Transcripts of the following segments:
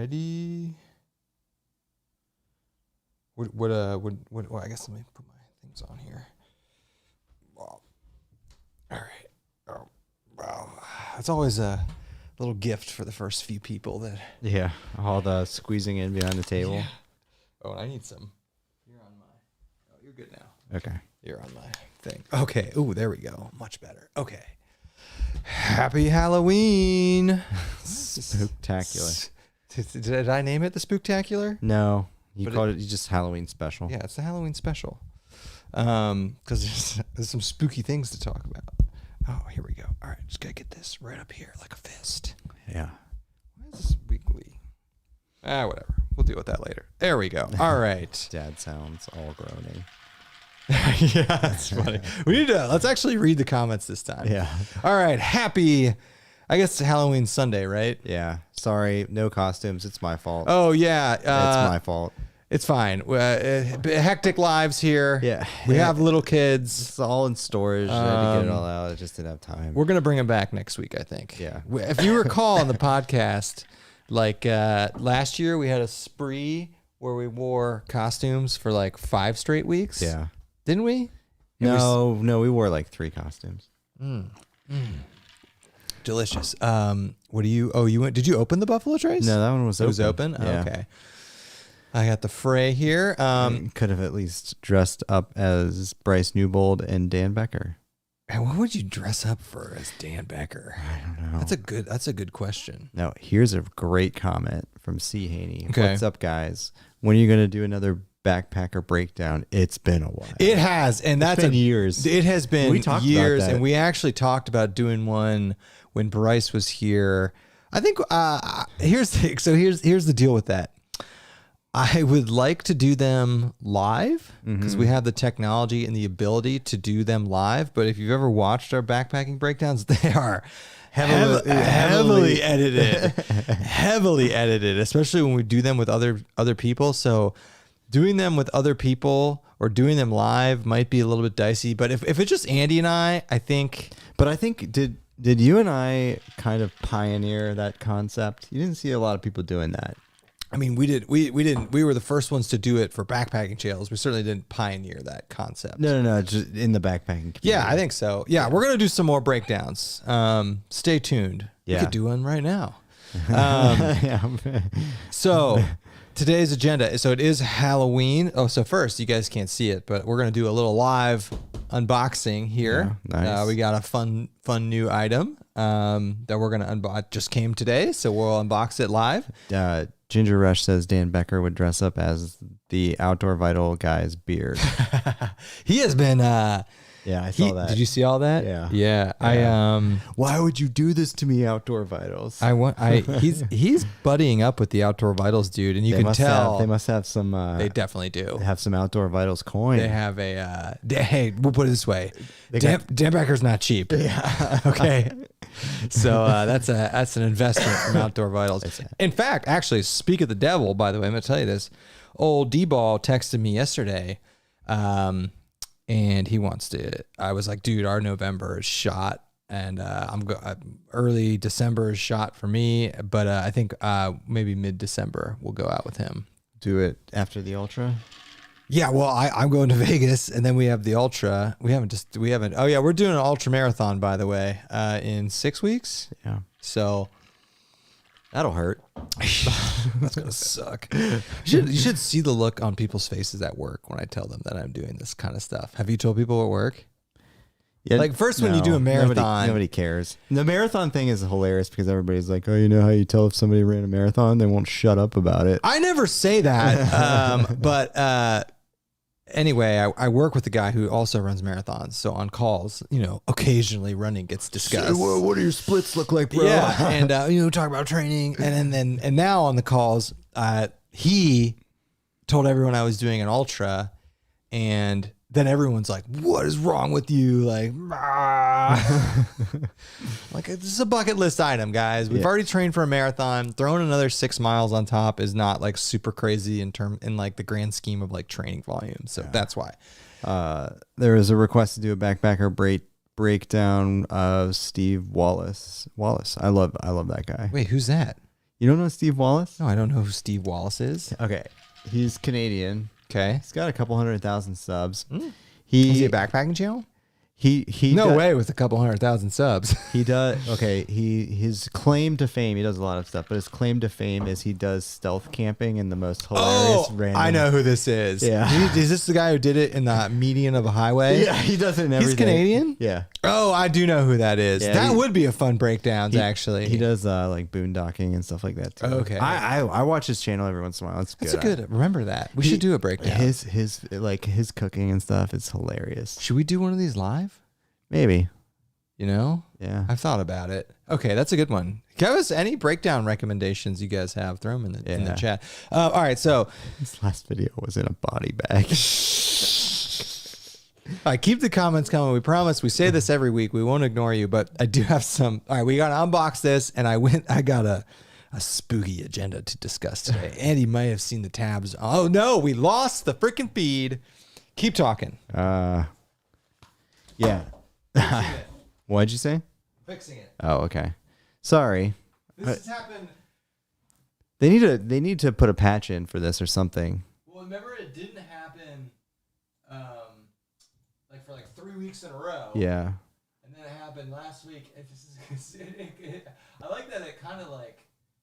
ready. Well, I guess let me put my things on here. Well, all right. Oh, wow. It's always a little gift for the first few people that. Yeah. All the squeezing in behind the table. Yeah. Oh, I need some. You're on my. Oh, you're good now. Okay. You're on my thing. Okay. Ooh, there we go. Much better. Okay. Happy Halloween. Spooktacular. Did I name it the Spooktacular? No. You called it just Halloween special. Yeah, it's the Halloween special. Because there's some spooky things to talk about. Oh, here we go. All right, just gotta get this right up here like a fist. Yeah. Why is this wiggly? Whatever. We'll deal with that later. There we go. All right. Dad sounds all groaning. Yeah, that's funny. We need to let's actually read the comments this time. Yeah. All right. Happy, I guess it's Halloween Sunday, right? Yeah. Sorry, no costumes. It's my fault. Oh yeah, it's my fault. It's fine. Hectic lives here. Yeah. We have little kids. It's all in storage. I had to get it all out. I just didn't have time. We're gonna bring them back next week, I think. Yeah. If you recall on the podcast, like last year, we had a spree where we wore costumes for like 5 straight weeks. Yeah. Didn't we? No, we wore like 3 costumes. Delicious. What do you? Oh, you went? Did you open the Buffalo Trace? No, that one was It open. was open. Yeah. Okay. I got the fray here. Could have at least dressed up as Bryce Newbold and Dan Becker. And what would you dress up for as Dan Becker? I don't know. That's a good question. Now, here's a great comment from C. Haney. Okay. What's up, guys? When are you going to do another backpacker breakdown? It's been a while. It has, and that's been years. It has been We talked years, about that. and we actually talked about doing one when Bryce was here. I think here's the deal with that. I would like to do them live because we have the technology and the ability to do them live. But if you've ever watched our backpacking breakdowns, they are heavily edited, heavily edited, especially when we do them with other people. So doing them with other people or doing them live might be a little bit dicey. But if it's just Andy and I think. But I think did you and I kind of pioneer that concept? You didn't see a lot of people doing that. I mean, we did. We didn't. We were the first ones to do it for backpacking trails. We certainly didn't pioneer that concept. No. Just in the backpacking community. Yeah, I think so. Yeah, we're gonna do some more breakdowns. Stay tuned. Yeah. We could do one right now. Yeah. So today's agenda. So it is Halloween. Oh, so first you guys can't see it, but we're gonna do a little live unboxing here. Yeah, nice. We got a fun new item that we're gonna unbox. Just came today, so we'll unbox it live. Ginger Rush says Dan Becker would dress up as the Outdoor Vital guy's beard. He has been. Yeah, I saw that. Did you see all that? Yeah. Yeah. Why would you do this to me, Outdoor Vitals? He's buddying up with the Outdoor Vitals dude, and you can tell they must have some. They definitely do. Have some Outdoor Vitals coin. They have a. Hey, we'll put it this way: Dan Becker's not cheap. Yeah. Okay. So that's an investment from Outdoor Vitals. In fact, actually, speak of the devil. By the way, I'm gonna tell you this. Old D-Ball texted me yesterday. And he wants to. I was like, dude, our November is shot, and early December is shot for me. But I think maybe mid-December we'll go out with him. Do it after the Ultra. Yeah, well, I'm going to Vegas, and then we have the Ultra. We haven't. Oh yeah, we're doing an Ultra Marathon, by the way, in 6 weeks. Yeah. So that'll hurt. That's gonna suck. You should see the look on people's faces at work when I tell them that I'm doing this kind of stuff. Have you told people at work? Yeah, like first when you do a marathon, nobody cares. The marathon thing is hilarious because everybody's like, "Oh, you know how you tell if somebody ran a marathon? They won't shut up about it." I never say that, but anyway, I work with a guy who also runs marathons. So on calls, occasionally running gets discussed. What do your splits look like, bro? Yeah, and talk about training, and now on the calls, he told everyone I was doing an ultra, and then everyone's like, "What is wrong with you?" Like, like this is a bucket list item, guys. We've already trained for a marathon. Throwing another 6 miles on top is not like super crazy in like the grand scheme of like training volume. So that's why. There is a request to do a backpacker breakdown of Steve Wallace. I love that guy. Wait, who's that? You don't know Steve Wallace? No, I don't know who Steve Wallace is. Okay. He's Canadian. Okay. He's got a couple 100,000 subs. Is he a backpacking channel? He No way with a couple 100,000 subs. He does. Okay. His claim to fame, he does a lot of stuff, but his claim to fame is he does stealth camping in the most hilarious random. I know who this is. Yeah. Is this the guy who did it in the median of a highway? Yeah, he does it in everything. He's Canadian? Yeah. Oh, I do know who that is. Yeah, that would be a fun breakdowns, actually. He does like boondocking and stuff like that too. Okay. I watch his channel every once in a while. It's That's a good. Remember that. We should do a breakdown. His cooking and stuff is hilarious. Should we do one of these live? Maybe. You know? Yeah. I've thought about it. Okay, that's a good one. Give us any breakdown recommendations you guys have. Throw them in the chat. All right, so This last video was in a body bag. all right, keep the comments coming. We promise. We say this every week. We won't ignore you, but I do have some. All right, we got to unbox this, and I got a spooky agenda to discuss today. Andy might have seen the tabs. Oh no, we lost the freaking feed. Keep talking. Yeah. What'd you say? Fixing it. Oh, okay. Sorry. This has happened. They need to put a patch in for this or something. Well, remember it didn't happen like for 3 weeks in a row. Yeah. And then it happened last week. I like that it kind of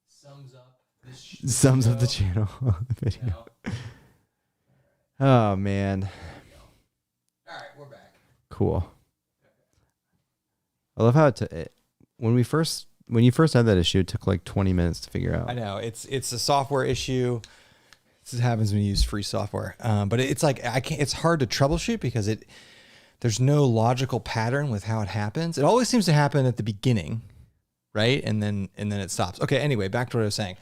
sums up this Sums up the channel video. You know? Oh man. All right, we're back. Cool. I love how when you first had that issue, it took 20 minutes to figure out. I know it's a software issue. This happens when you use free software, but it's it's hard to troubleshoot because there's no logical pattern with how it happens. It always seems to happen at the beginning, right? And then it stops. Okay. Anyway, back to what I was saying.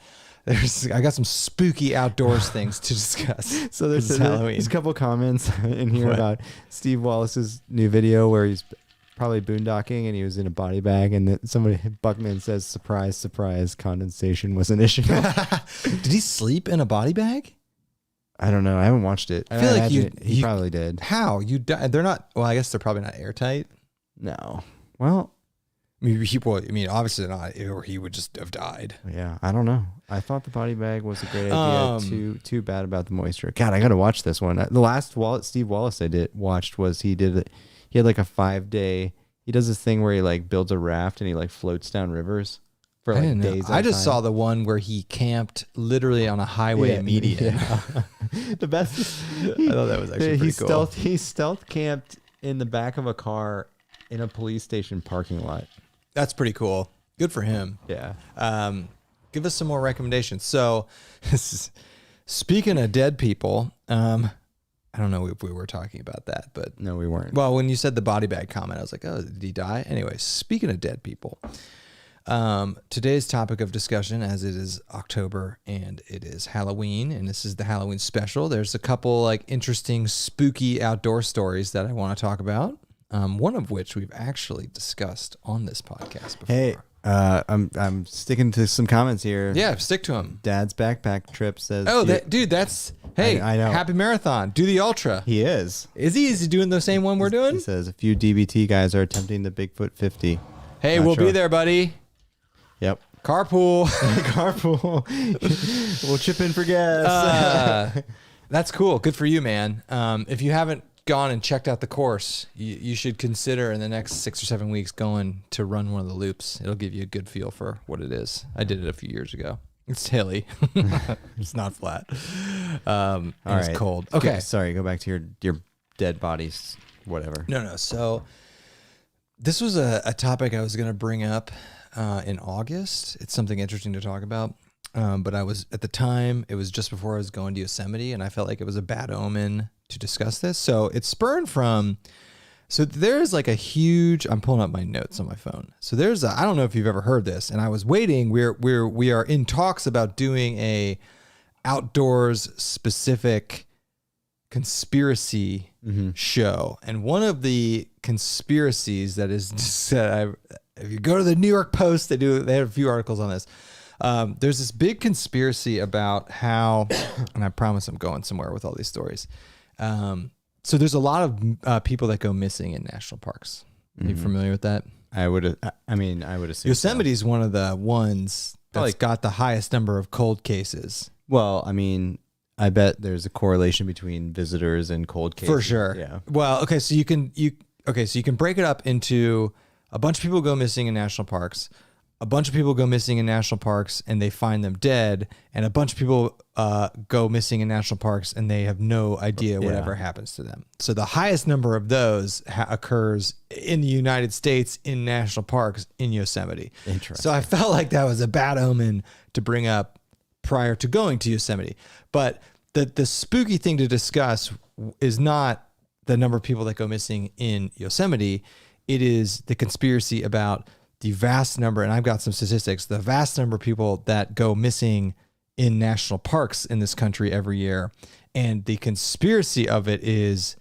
I got some spooky outdoors things to discuss. So there's a couple comments in here about Steve Wallace's new video where he's probably boondocking and he was in a body bag, and then Buckman says, "Surprise, surprise, condensation was an issue." Did he sleep in a body bag? I don't know. I haven't watched it. I feel like he probably did. How they're not? Well, I guess they're probably not airtight. No. Well, obviously they're not, or he would just have died. Yeah, I don't know. I thought the body bag was a great idea. Too bad about the moisture. God, I got to watch this one. The last Steve Wallace I watched was he had a 5-day. He does this thing where he builds a raft and he floats down rivers for days. I just saw the one where he camped literally on a highway median. Yeah. The best. I thought that was actually pretty cool. He stealth camped in the back of a car in a police station parking lot. That's pretty cool. Good for him. Yeah. Give us some more recommendations. So, speaking of dead people, I don't know if we were talking about that, but no, we weren't. Well, when you said the body bag comment, I was like, oh, did he die? Anyway, speaking of dead people, today's topic of discussion, as it is October and it is Halloween, and this is the Halloween special. There's a couple interesting, spooky outdoor stories that I want to talk about. One of which we've actually discussed on this podcast before. Hey, I'm sticking to some comments here. Yeah, stick to them. Dad's backpack trip says. Oh, that's hey, I know. Happy marathon. Do the ultra. He is. Is he doing the same one we're doing? He says a few DBT guys are attempting the Bigfoot 50. Hey, we'll be there, buddy. Yep. Carpool. Carpool. We'll chip in for gas. That's cool. Good for you, man. If you haven't gone and checked out the course, you should consider in the next 6 or 7 weeks going to run one of the loops. It'll give you a good feel for what it is. I did it a few years ago. It's hilly. It's not flat. All right. It's cold. Okay. Sorry. Go back to your dead bodies. Whatever. No. So this was a topic I was going to bring up in August. It's something interesting to talk about. But I was, at the time, it was just before I was going to Yosemite, and I felt like it was a bad omen to discuss this. So it spurned from, there's a huge, I'm pulling up my notes on my phone. So I don't know if you've ever heard this, and I was waiting. We are in talks about doing a outdoors specific conspiracy show. And one of the conspiracies that is said, if you go to the New York Post, they have a few articles on this. There's this big conspiracy about how, and I promise I'm going somewhere with all these stories. So there's a lot of people that go missing in national parks. Are you familiar with that? I would assume Yosemite is one of the ones that's got the highest number of cold cases. Well, I mean, I bet there's a correlation between visitors and cold cases. For sure. Yeah. Well, okay, so you can break it up into a bunch of people go missing in national parks, a bunch of people go missing in national parks and they find them dead, and a bunch of people go missing in national parks and they have no idea whatever happens to them. So the highest number of those occurs in the United States in national parks in Yosemite. Interesting. So I felt like that was a bad omen to bring up prior to going to Yosemite. But the spooky thing to discuss is not the number of people that go missing in Yosemite. It is the conspiracy about the vast number, and I've got some statistics, the vast number of people that go missing in national parks in this country every year. And the conspiracy of it is,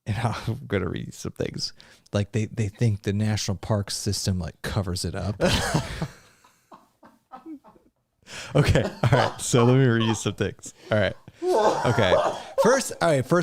and I'm going to read you some things, like they think the national park system like covers it up. Okay. All right. So let me read you some things. All right. Okay. First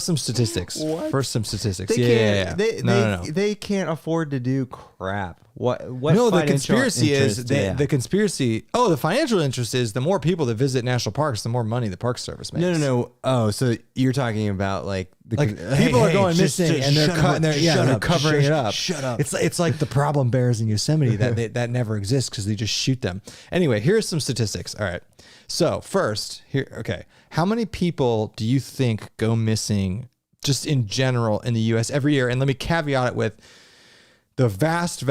some statistics. What? First some statistics. They No. They can't afford to do crap. What No, the conspiracy is the conspiracy. Oh, the financial interest is the more people that visit national parks, the more money the Park Service makes. No. Oh, so you're talking about like people are going missing and they're covering it up. Shut up. It's like the problem bears in Yosemite that never exist because they just shoot them. Anyway, here's some statistics. All right. So first, how many people do you think go missing just in general in the U.S. every year? And let me caveat it with the vast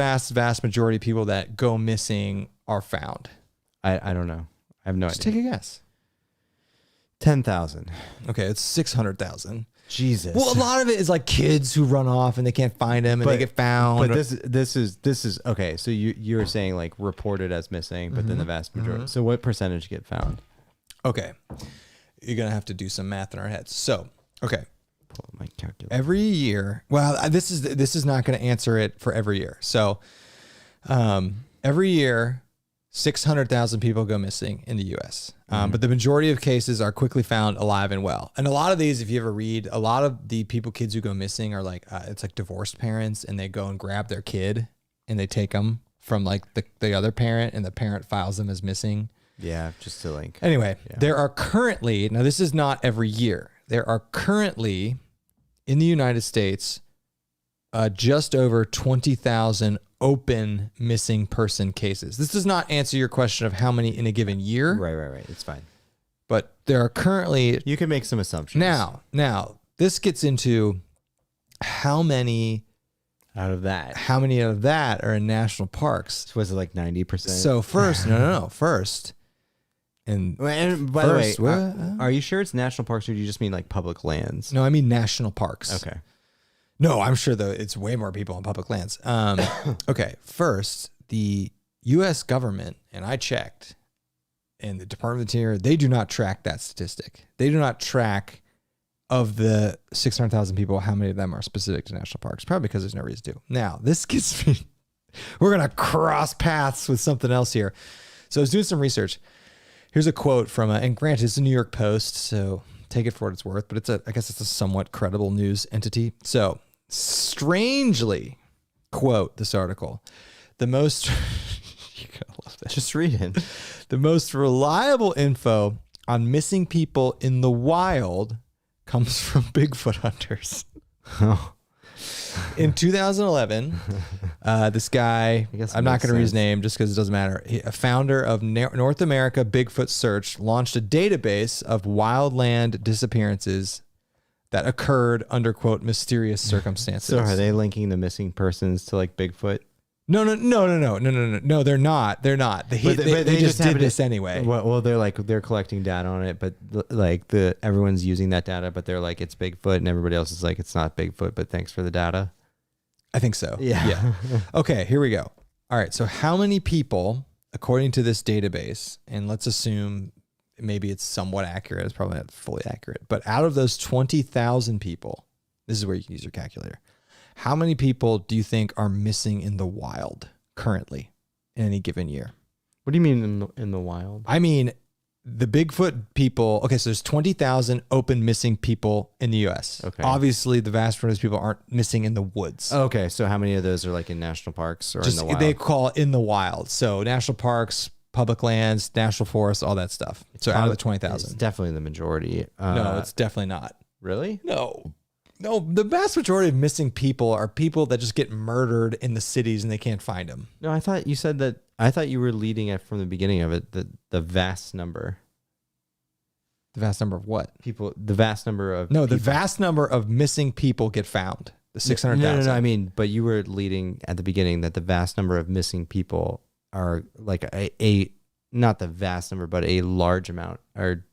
majority of people that go missing are found. I don't know. I have no idea. Take a guess. 10,000. Okay, it's 600,000. Jesus. Well, a lot of it is like kids who run off and they can't find them and they get found. But this is okay. So you're saying like reported as missing, but then the vast majority. So what percentage get found? Okay, you're gonna have to do some math in our heads. So okay, Pull up my calculator. every year. Well, this is not going to answer it for every year. So, every year, 600,000 people go missing in the U.S. But the majority of cases are quickly found alive and well. And a lot of these, if you ever read, a lot of the kids who go missing are like, it's like divorced parents, and they go and grab their kid and they take them from like the other parent, and the parent files them as missing. Yeah, just to like. Anyway, there are currently, now this is not every year, there are currently in the United States just over 20,000 open missing person cases. This does not answer your question of how many in a given year. Right. It's fine. But there are currently... You can make some assumptions. Now, this gets into how many out of that are in national parks. So was it like 90%? So first, no. First... And by the way, are you sure it's national parks or do you just mean like public lands? No, I mean national parks. Okay. No, I'm sure though it's way more people on public lands. Okay. First, the U.S. government, and I checked, and the Department of the Interior, they do not track that statistic. They do not track of the 600,000 people, how many of them are specific to national parks, probably because there's no reason to. Now, this gets me, we're going to cross paths with something else here. So I was doing some research. Here's a quote from, and granted, it's a New York Post, so take it for what it's worth, but I guess it's a somewhat credible news entity. So, strangely, quote this article, the most, you're gonna love this. Just read it. The most reliable info on missing people in the wild comes from Bigfoot hunters. Oh. In 2011, this guy, I'm not going to read his name just because it doesn't matter. A founder of North America Bigfoot Search launched a database of wildland disappearances that occurred under, quote, mysterious circumstances. So are they linking the missing persons to like Bigfoot? No, they're not. They just did this anyway. Well, they're collecting data on it, but like everyone's using that data, but they're like, it's Bigfoot, and everybody else is like, it's not Bigfoot, but thanks for the data. I think so. Yeah. Okay, here we go. All right. So how many people, according to this database, and let's assume maybe it's somewhat accurate. It's probably not fully accurate, but out of those 20,000 people, this is where you can use your calculator. How many people do you think are missing in the wild currently in any given year? What do you mean in the wild? I mean, the Bigfoot people. Okay, so there's 20,000 open missing people in the U.S. Okay. Obviously, the vast majority of people aren't missing in the woods. Okay, so how many of those are like in national parks or in the wild? They call it in the wild. So national parks, public lands, national forests, all that stuff. So out of the It's 20,000. definitely the majority. No, it's definitely not. Really? No, the vast majority of missing people are people that just get murdered in the cities and they can't find them. No, I thought you said that. I thought you were leading it from the beginning of it. The vast number. The vast number of what? People. The vast number of. No, the people. vast number of missing people get found. The 600,000. No. I mean, but you were leading at the beginning that the vast number of missing people are like a not the vast number, but a large amount are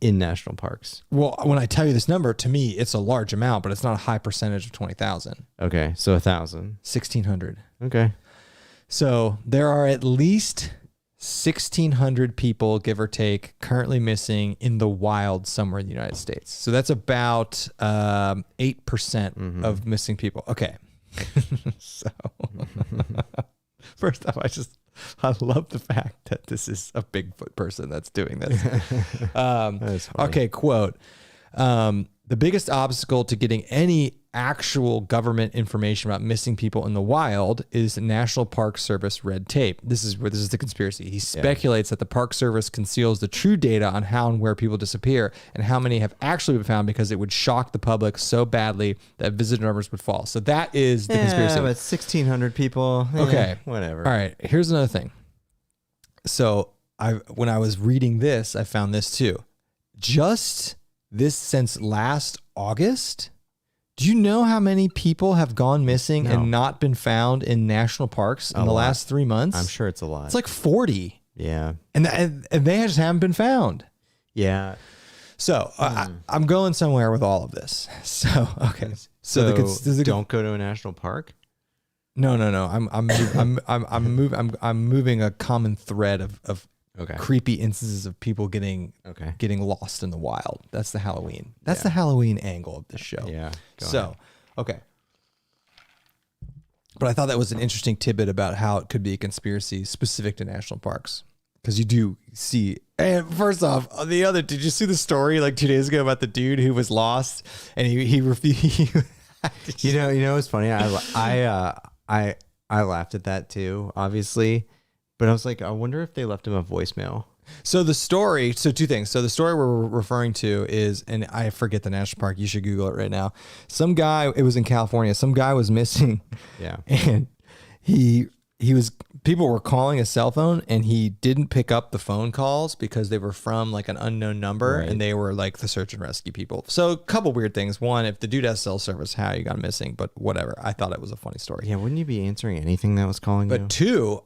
in national parks. Well, when I tell you this number, to me, it's a large amount, but it's not a high percentage of 20,000. Okay, so 1,000. 1,600. Okay. So there are at least 1,600 people, give or take, currently missing in the wild somewhere in the United States. So that's about 8% of missing people. Okay. So first off, I love the fact that this is a Bigfoot person that's doing this. Okay, quote. The biggest obstacle to getting any actual government information about missing people in the wild is National Park Service red tape. This is the conspiracy. He speculates that the Park Service conceals the true data on how and where people disappear and how many have actually been found because it would shock the public so badly that visitor numbers would fall. So that is the conspiracy. But 1,600 people. Okay. Whatever. All right. Here's another thing. So when I was reading this, I found this too. Just this since last August. Do you know how many people have gone missing and not been found in national parks in the last 3 months? I'm sure it's a lot. It's like 40. Yeah. And they just haven't been found. Yeah. So I'm going somewhere with all of this. So, okay. So don't go to a national park? No. I'm moving a common thread of creepy instances of people getting lost in the wild. That's the Halloween. That's the Halloween angle of this show. Yeah. Okay. But I thought that was an interesting tidbit about how it could be a conspiracy specific to national parks. Because you do see, and first off, did you see the story like 2 days ago about the dude who was lost and he refused? You know, it's funny. I laughed at that too, obviously. But I was like, I wonder if they left him a voicemail. So two things. So the story we're referring to is, and I forget the national park. You should Google it right now. Some guy, it was in California. Some guy was missing. Yeah. And people were calling his cell phone and he didn't pick up the phone calls because they were from like an unknown number and they were like the search and rescue people. So a couple weird things. One, if the dude has cell service, how you got missing, but whatever. I thought it was a funny story. Yeah. Wouldn't you be answering anything that was calling you? But two,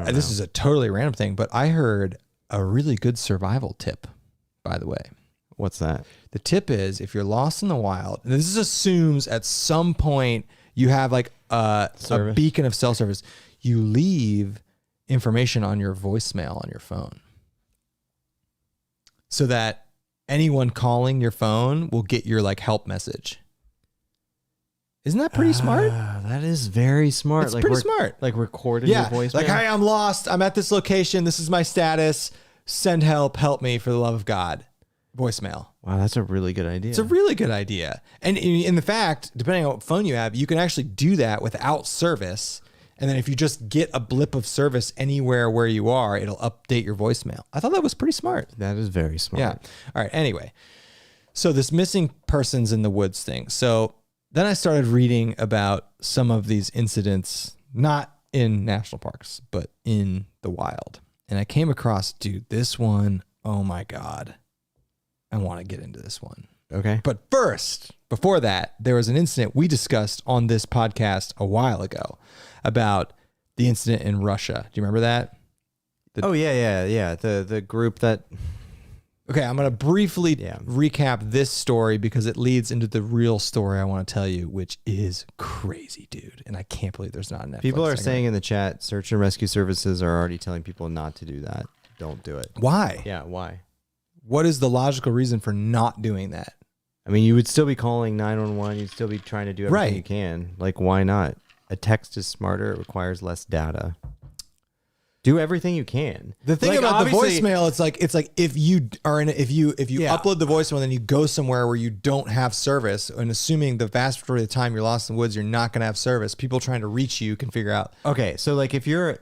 this is a totally random thing, but I heard a really good survival tip, by the way. What's that? The tip is if you're lost in the wild, and this assumes at some point you have like a beacon of cell service, you leave information on your voicemail on your phone so that anyone calling your phone will get your like help message. Isn't that pretty smart? That is very smart. It's pretty smart. Like recording your voicemail. Like, hey, I'm lost. I'm at this location. This is my status. Send help. Help me for the love of God. Voicemail. Wow, that's a really good idea. It's a really good idea. And in the fact, depending on what phone you have, you can actually do that without service. And then if you just get a blip of service anywhere where you are, it'll update your voicemail. I thought that was pretty smart. That is very smart. Yeah. All right. Anyway, so this missing persons in the woods thing. So then I started reading about some of these incidents, not in national parks, but in the wild. And I came across, dude, this one, oh my God. I want to get into this one. Okay. But first, before that, there was an incident we discussed on this podcast a while ago about the incident in Russia. Do you remember that? Yeah. The group that... Okay, I'm going to briefly recap this story because it leads into the real story I want to tell you, which is crazy, dude. And I can't believe there's not a Netflix. People are saying in the chat, search and rescue services are already telling people not to do that. Don't do it. Why? Yeah, why? What is the logical reason for not doing that? I mean, you would still be calling 911. You'd still be trying to do everything you can. Like, why not? A text is smarter. It requires less data. Do everything you can. The thing about the voicemail, it's like if you upload the voicemail and then you go somewhere where you don't have service, and assuming the vast majority of the time you're lost in the woods, you're not going to have service. People trying to reach you can figure out. Okay, so like if you're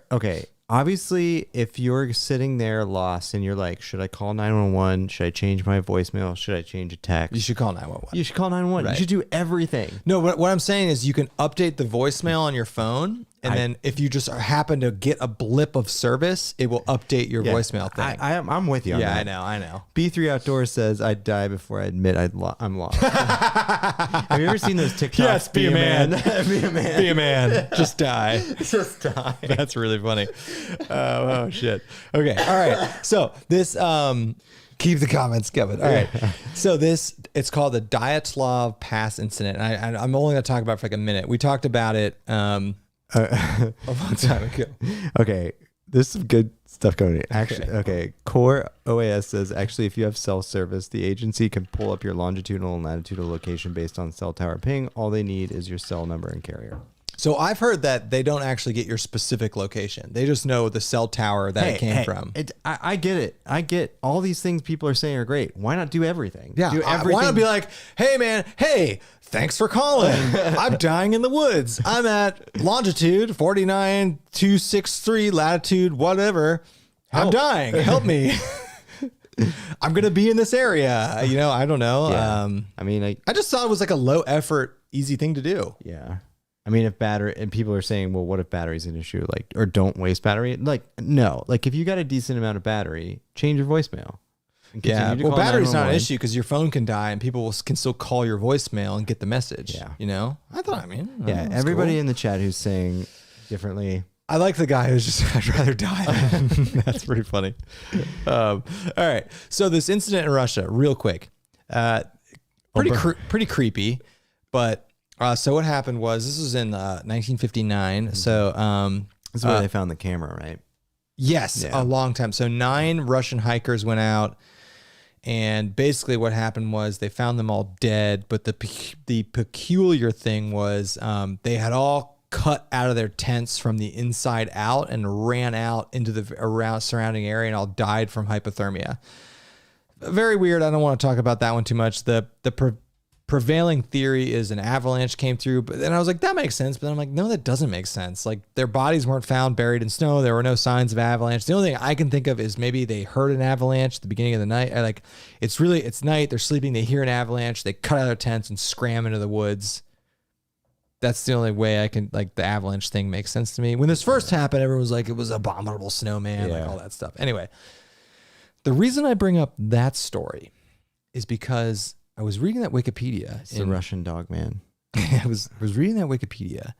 Obviously, if you're sitting there lost and you're like, should I call 911? Should I change my voicemail? Should I change a text? You should call 911. You should call 911. Right. You should do everything. No, what I'm saying is you can update the voicemail on your phone, and then if you just happen to get a blip of service, it will update your voicemail thing. I'm with you on that. I know. B3 Outdoors says, I'd die before I admit I'm lost. Have you ever seen those TikToks? Yes, be a man. Be a man. Be a man. Just die. Just die. That's really funny. Oh, shit. Okay. All right. So this, keep the comments coming. All right. So it's called the Dyatlov Pass incident. And I'm only going to talk about it for like a minute. We talked about it a long time ago. Okay. There's some good stuff going in. Actually, okay. Core OAS says, actually, if you have cell service, the agency can pull up your longitudinal and latitudinal location based on cell tower ping. All they need is your cell number and carrier. So I've heard that they don't actually get your specific location. They just know the cell tower that it came from. I get it. I get all these things people are saying are great. Why not do everything? Yeah. Do everything. Why not be like, hey, man, thanks for calling. I'm dying in the woods. I'm at longitude 49263, latitude whatever. I'm dying. Help me. I'm going to be in this area. I don't know. Yeah. I mean, I just thought it was like a low effort, easy thing to do. Yeah. I mean, if battery, and people are saying, well, what if battery's an issue? Like, or don't waste battery. Like, no, like if you got a decent amount of battery, change your voicemail. Yeah. Well, battery's not an issue because your phone can die and people can still call your voicemail and get the message. Yeah. Everybody in the chat who's saying differently. I like the guy who's just, I'd rather die. That's pretty funny. All right. So this incident in Russia, real quick, pretty creepy, but so what happened was this was in 1959. Mm-hmm. So this is where they found the camera, right? Yes, a long time. So 9 Russian hikers went out, and basically what happened was they found them all dead. But the peculiar thing was they had all cut out of their tents from the inside out and ran out into the around surrounding area and all died from hypothermia. Very weird. I don't want to talk about that one too much. The prevailing theory is an avalanche came through, but then I was like, that makes sense. But then I'm like, no, that doesn't make sense. Like their bodies weren't found buried in snow. There were no signs of avalanche. The only thing I can think of is maybe they heard an avalanche at the beginning of the night. It's night. They're sleeping. They hear an avalanche. They cut out their tents and scram into the woods. That's the only way I can, like, the avalanche thing makes sense to me. When this first happened, everyone was like, it was an abominable snowman, like all that stuff. Anyway, the reason I bring up that story is because I was reading that Wikipedia. It's the Russian dog man. I was reading that Wikipedia,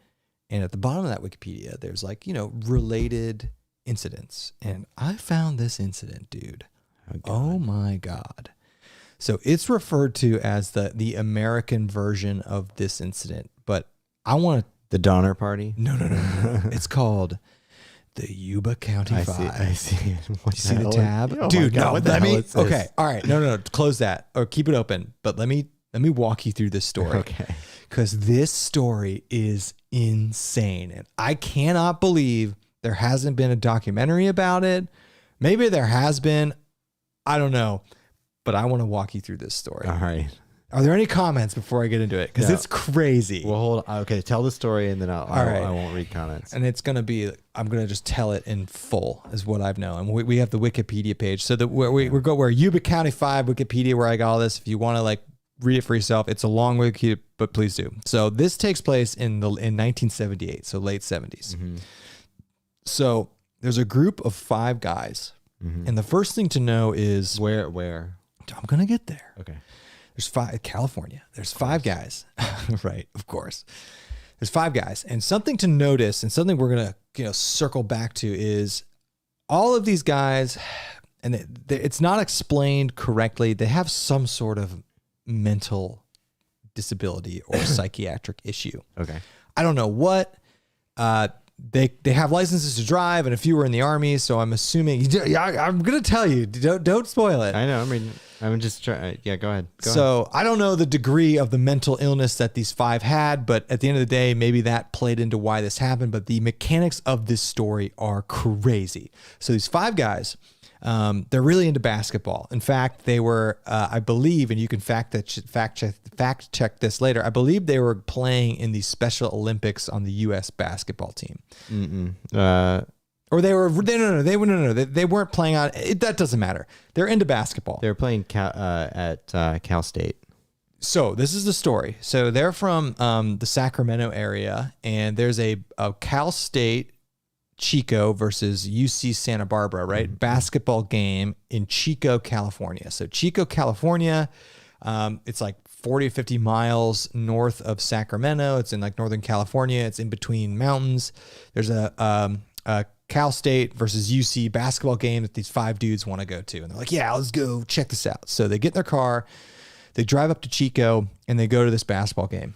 and at the bottom of that Wikipedia, there's like, related incidents. And I found this incident, dude. Oh my God. So it's referred to as the American version of this incident, but I want the Donner Party. No. It's called the Yuba County Five. I see. You see the tab, dude? No, let me. Okay, all right. No. Close that or keep it open. But let me walk you through this story. Okay. Because this story is insane, and I cannot believe there hasn't been a documentary about it. Maybe there has been. I don't know, but I want to walk you through this story. All right. Are there any comments before I get into it? Because it's crazy. Well, hold on. Okay, tell the story and then I won't read comments. And it's going to be, I'm going to just tell it in full is what I've known. And we have the Wikipedia page. So we're Yuba County 5 Wikipedia where I got all this. If you want to read it for yourself, it's a long Wikipedia, but please do. So this takes place in 1978, so late 70s. Mm-hmm. So there's a group of 5 guys. Mm-hmm. And the first thing to know is... Where? I'm going to get there. Okay. There's 5, California. There's 5 guys. Right, of course. There's 5 guys. And something to notice and something we're going to, circle back to is all of these guys, and it's not explained correctly. They have some sort of mental disability or psychiatric issue. Okay. I don't know what. They have licenses to drive, and a few were in the Army, so I'm assuming... I'm going to tell you. Don't spoil it. I know. I mean... I'm just trying. Yeah, go ahead. I don't know the degree of the mental illness that these 5 had, but at the end of the day, maybe that played into why this happened. But the mechanics of this story are crazy. So these 5 guys, they're really into basketball. In fact, they were, I believe, and you can fact check this later. I believe they were playing in the Special Olympics on the U.S. basketball team. Or they weren't playing on it. That doesn't matter. They're into basketball. They were playing at Cal State. So this is the story. So they're from the Sacramento area, and there's a Cal State Chico versus UC Santa Barbara, right? Mm-hmm. Basketball game in Chico, California. So Chico, California, it's like 40 or 50 miles north of Sacramento. It's in like Northern California. It's in between mountains. There's a Cal State versus UC basketball game that these 5 dudes want to go to. And they're like, yeah, let's go check this out. So they get in their car, they drive up to Chico, and they go to this basketball game.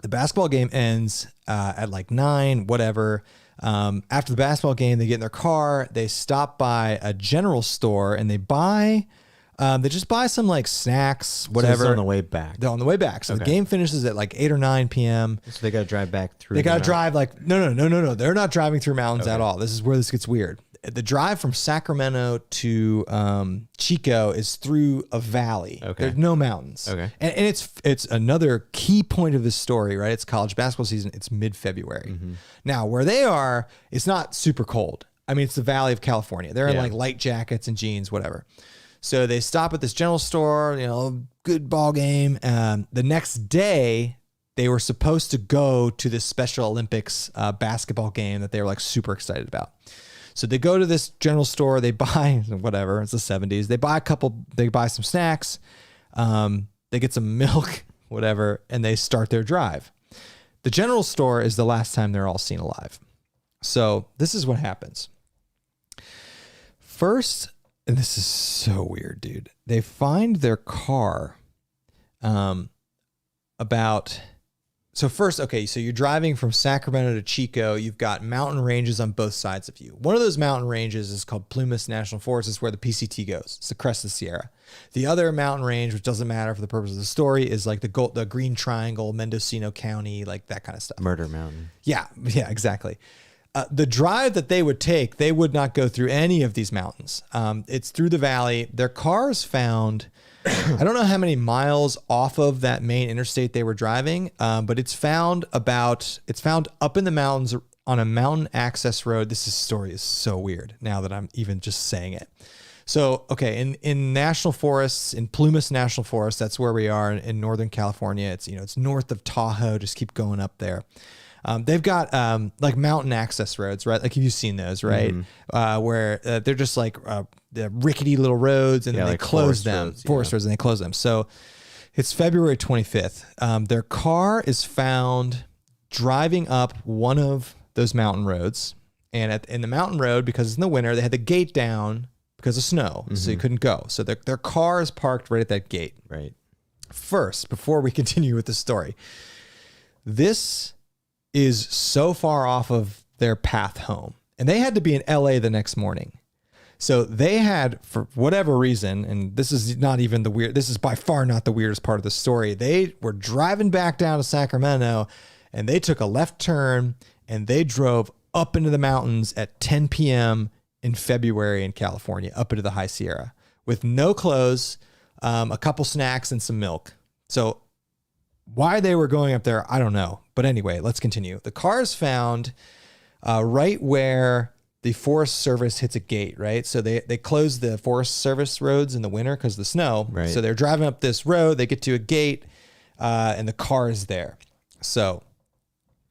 The basketball game ends at like 9, whatever. After the basketball game, they get in their car, they stop by a general store, and they just buy some like snacks, whatever. So on the way back. They're on the way back. So the game finishes at like 8 or 9 p.m. So they got to drive back through. They got to drive like, no. They're not driving through mountains at all. This is where this gets weird. The drive from Sacramento to Chico is through a valley. Okay. There's no mountains. Okay. And it's another key point of this story, right? It's college basketball season. It's mid-February. Mm-hmm. Now, where they are, it's not super cold. I mean, it's the Valley of California. They're in like light jackets and jeans, whatever. So they stop at this general store, good ball game. The next day, they were supposed to go to this Special Olympics basketball game that they were like super excited about. So they go to this general store, they buy whatever, it's the 70s. They buy some snacks, they get some milk, whatever, and they start their drive. The general store is the last time they're all seen alive. So this is what happens. First, and this is so weird, dude. They find their car so you're driving from Sacramento to Chico. You've got mountain ranges on both sides of you. One of those mountain ranges is called Plumas National Forest. It's where the PCT goes. It's the crest of the Sierra. The other mountain range, which doesn't matter for the purpose of the story, is like the Green Triangle, Mendocino County, like that kind of stuff. Murder Mountain. Yeah, exactly. The drive that they would take, they would not go through any of these mountains. It's through the valley. Their car is found, I don't know how many miles off of that main interstate they were driving, but it's found up in the mountains on a mountain access road. This story is so weird now that I'm even just saying it. So, okay, in national forests, in Plumas National Forest, that's where we are in Northern California. It's north of Tahoe. Just keep going up there. They've got like mountain access roads, right? Like you've seen those, right? Mm-hmm. Where they're just like the rickety little roads, and then they close them, forest roads, and they close them. So it's February 25th. Their car is found driving up one of those mountain roads, and in the mountain road, because it's in the winter, they had the gate down because of snow, so you couldn't go. So their car is parked right at that gate. Right. First, before we continue with the story, this is so far off of their path home, and they had to be in LA the next morning. So they had, for whatever reason, and this is by far not the weirdest part of the story. They were driving back down to Sacramento, and they took a left turn, and they drove up into the mountains at 10 p.m. in February in California, up into the High Sierra, with no clothes, a couple snacks, and some milk. So why they were going up there, I don't know. But anyway, let's continue. The car is found right where the Forest Service hits a gate, right? So they close the Forest Service roads in the winter because of the snow. Right. So they're driving up this road, they get to a gate, and the car is there. So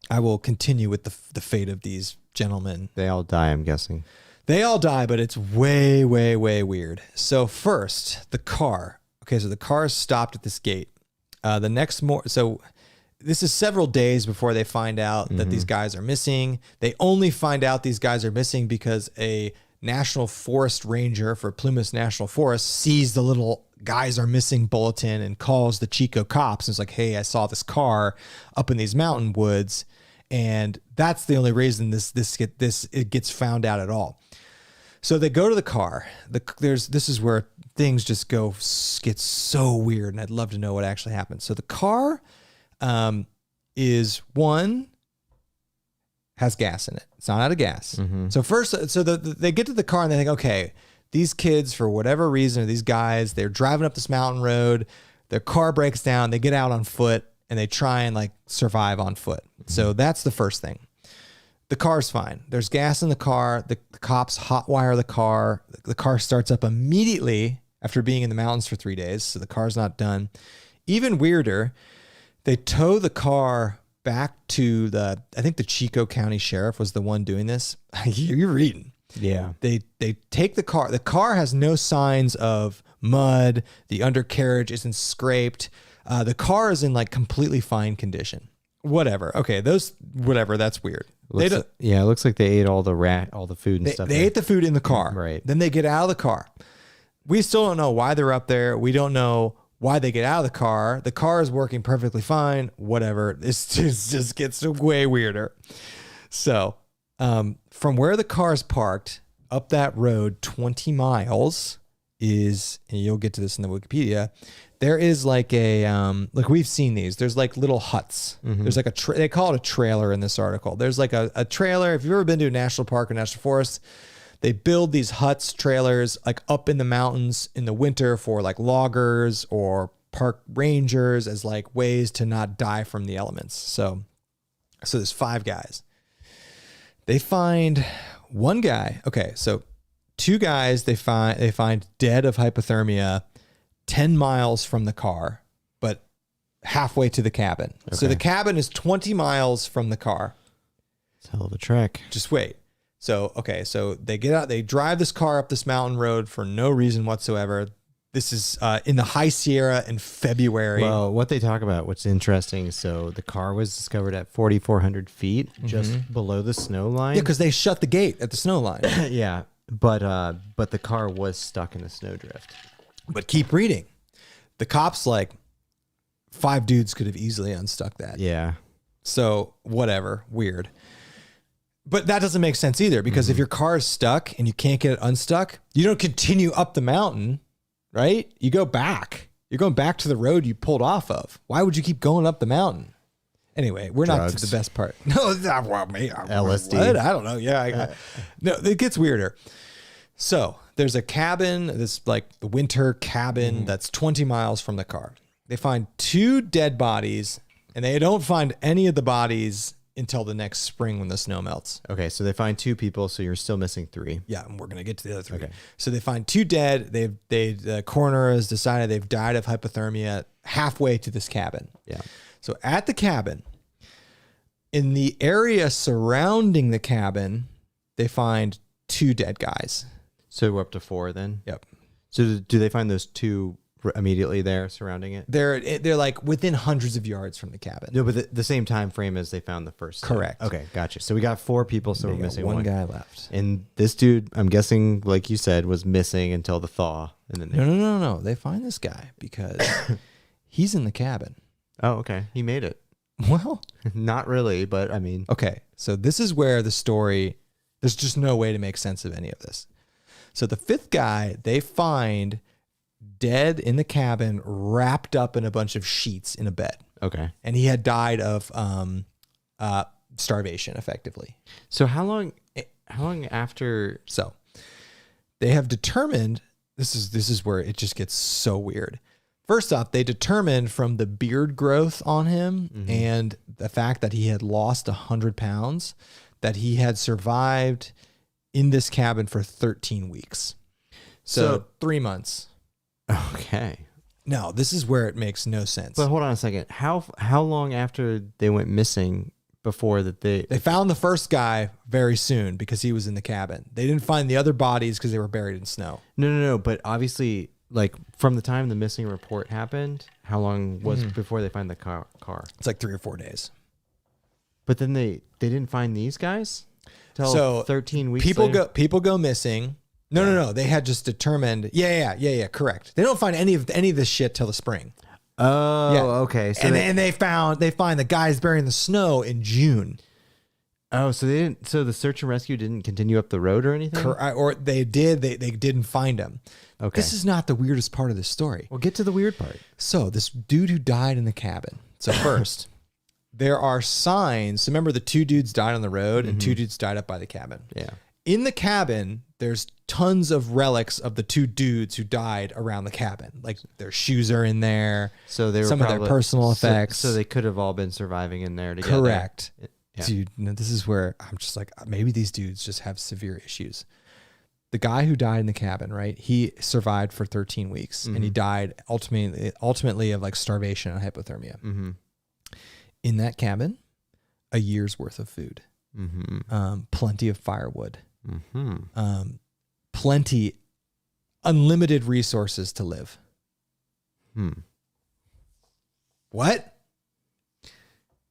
I will continue with the fate of these gentlemen. They all die, I'm guessing. They all die, but it's way, way, way weird. So first, the car. Okay, so the car is stopped at this gate. So this is several days before they find out that these guys are missing. They only find out these guys are missing because a National Forest Ranger for Plumas National Forest sees the little guys are missing bulletin and calls the Chico cops. And it's like, hey, I saw this car up in these mountain woods. And that's the only reason it gets found out at all. So they go to the car. This is where things just get so weird, and I'd love to know what actually happened. So the car has gas in it. It's not out of gas. Mm-hmm. So first, they get to the car and they think, okay, these kids, for whatever reason, or these guys, they're driving up this mountain road. Their car breaks down. They get out on foot and they try and like survive on foot. Mm-hmm. So that's the first thing. The car's fine. There's gas in the car. The cops hotwire the car. The car starts up immediately after being in the mountains for 3 days. So the car's not done. Even weirder, they tow the car back to I think the Chico County Sheriff was the one doing this. You're reading. Yeah. They take the car. The car has no signs of mud. The undercarriage isn't scraped. The car is in like completely fine condition. Whatever. Okay. Whatever. That's weird. It looks like they ate all the food and stuff. They ate the food in the car. Right. Then they get out of the car. We still don't know why they're up there. We don't know why they get out of the car. The car is working perfectly fine. Whatever. This just gets way weirder. So, from where the car's parked up that road, 20 miles is, and you'll get to this in the Wikipedia, there is like like we've seen these. There's like little huts. Mm-hmm. There's like they call it a trailer in this article. There's like a trailer. If you've ever been to a national park or national forest, they build these huts, trailers, like up in the mountains in the winter for like loggers or park rangers as like ways to not die from the elements. So there's 5 guys. They find one guy. Okay, so 2 guys they find dead of hypothermia 10 miles from the car, but halfway to the cabin. Okay. So the cabin is 20 miles from the car. It's a hell of a trek. Just wait. So they get out, they drive this car up this mountain road for no reason whatsoever. This is in the High Sierra in February. Well, what they talk about, what's interesting, so the car was discovered at 4,400 feet, just below the snow line. Yeah, because they shut the gate at the snow line. Yeah, but the car was stuck in a snowdrift. But keep reading. The cops, like, 5 dudes could have easily unstuck that. Yeah. So, whatever. Weird. But that doesn't make sense either, because if your car is stuck and you can't get it unstuck, you don't continue up the mountain, right? You go back. You're going back to the road you pulled off of. Why would you keep going up the mountain? Anyway, we're not to the best part. No, LSD. What? I don't know. Yeah. No, it gets weirder. So there's a cabin, this like the winter cabin that's 20 miles from the car. They find 2 dead bodies, and they don't find any of the bodies until the next spring when the snow melts. Okay, so they find 2 people, so you're still missing 3. Yeah, and we're gonna get to the other 3. Okay. So they find 2 dead. The coroner has decided they've died of hypothermia halfway to this cabin. Yeah. So at the cabin, in the area surrounding the cabin, they find 2 dead guys. So we're up to 4 then? Yep. So do they find those 2 immediately there surrounding it? They're like within hundreds of yards from the cabin. No, but the same time frame as they found the first. Correct. Okay, gotcha. So we got 4 people, so we're missing one guy left. And this dude, I'm guessing, like you said, was missing until the thaw. And then No. They find this guy because he's in the cabin. Oh, okay. He made it. Well, not really, but I mean. Okay, so this is where the story, there's just no way to make sense of any of this. So the 5th guy, they find dead in the cabin, wrapped up in a bunch of sheets in a bed. Okay. And he had died of starvation, effectively. So how long after? So they have determined, this is where it just gets so weird. First off, they determined from the beard growth on him and the fact that he had lost 100 pounds, that he had survived in this cabin for 13 weeks. So 3 months. Okay. No, this is where it makes no sense. But hold on a second. How long after they went missing before that they found the first guy very soon because he was in the cabin. They didn't find the other bodies because they were buried in snow. No. But obviously, like from the time the missing report happened, how long was before they find the car? It's like 3 or 4 days. But then they didn't find these guys till 13 weeks later? People go missing. No. They had just determined. Yeah. Correct. They don't find any of this shit till the spring. Oh, yeah. Okay. So they find the guys buried in the snow in June. Oh, so they didn't. So the search and rescue didn't continue up the road or anything. Or they did. They didn't find him. Okay. This is not the weirdest part of the story. Well, get to the weird part. So this dude who died in the cabin. So first, there are signs. So remember, the 2 dudes died on the road and 2 dudes died up by the cabin. Yeah. In the cabin, there's tons of relics of the 2 dudes who died around the cabin. Like their shoes are in there. So they were some of their personal effects. So they could have all been surviving in there together. Correct. Yeah. Dude, this is where I'm just like, maybe these dudes just have severe issues. The guy who died in the cabin, right? He survived for 13 weeks and he died ultimately of like starvation and hypothermia. Mm-hmm. In that cabin, a year's worth of food, plenty of firewood, plenty, unlimited resources to live. What?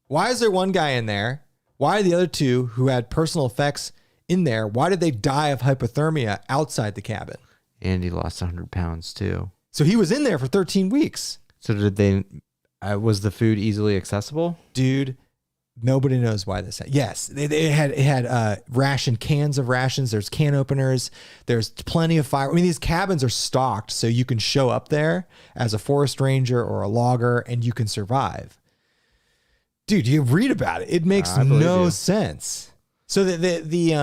Why is there one guy in there? Why are the other two who had personal effects in there? Why did they die of hypothermia outside the cabin? And he lost 100 pounds too. So he was in there for 13 weeks. So did they? Was the food easily accessible? Dude, nobody knows why this happened. Yes, it had ration cans of rations. There's can openers. There's plenty of fire. I mean, these cabins are stocked so you can show up there as a forest ranger or a logger and you can survive. Dude, you read about it. It makes no sense. So the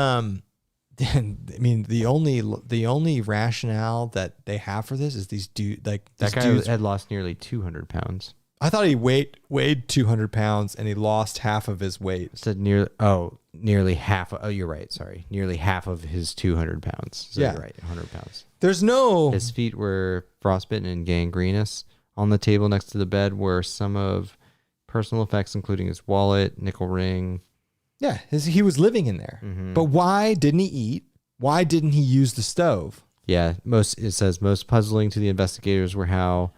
only rationale that they have for this is these that guy had lost nearly 200 pounds. I thought he weighed 200 pounds and he lost half of his weight. It said nearly half. Oh, you're right. Sorry. Nearly half of his 200 pounds. So yeah. You're right. 100 pounds. His feet were frostbitten and gangrenous. On the table next to the bed were some of personal effects, including his wallet, nickel ring. Yeah. He was living in there. But why didn't he eat? Why didn't he use the stove? Yeah. It says most puzzling to the investigators were how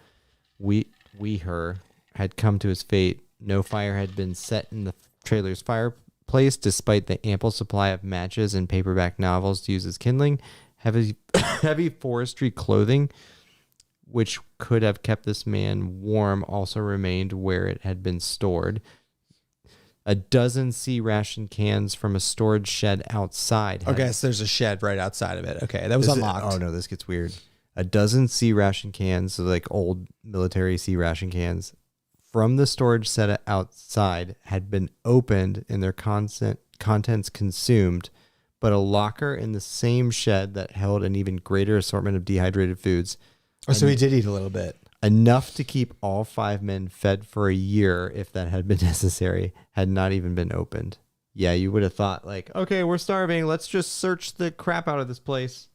her had come to his fate. No fire had been set in the trailer's fireplace, despite the ample supply of matches and paperback novels to use as kindling. Heavy forestry clothing, which could have kept this man warm, also remained where it had been stored. A dozen sea ration cans from a storage shed outside. Okay, so there's a shed right outside of it. Okay, that was unlocked. Oh no, this gets weird. A dozen sea ration cans, so like old military sea ration cans, from the storage set outside had been opened and their contents consumed, but a locker in the same shed that held an even greater assortment of dehydrated foods. Oh, so he did eat a little bit. Enough to keep all 5 men fed for a year, if that had been necessary, had not even been opened. Yeah, you would have thought like, okay, we're starving. Let's just search the crap out of this place.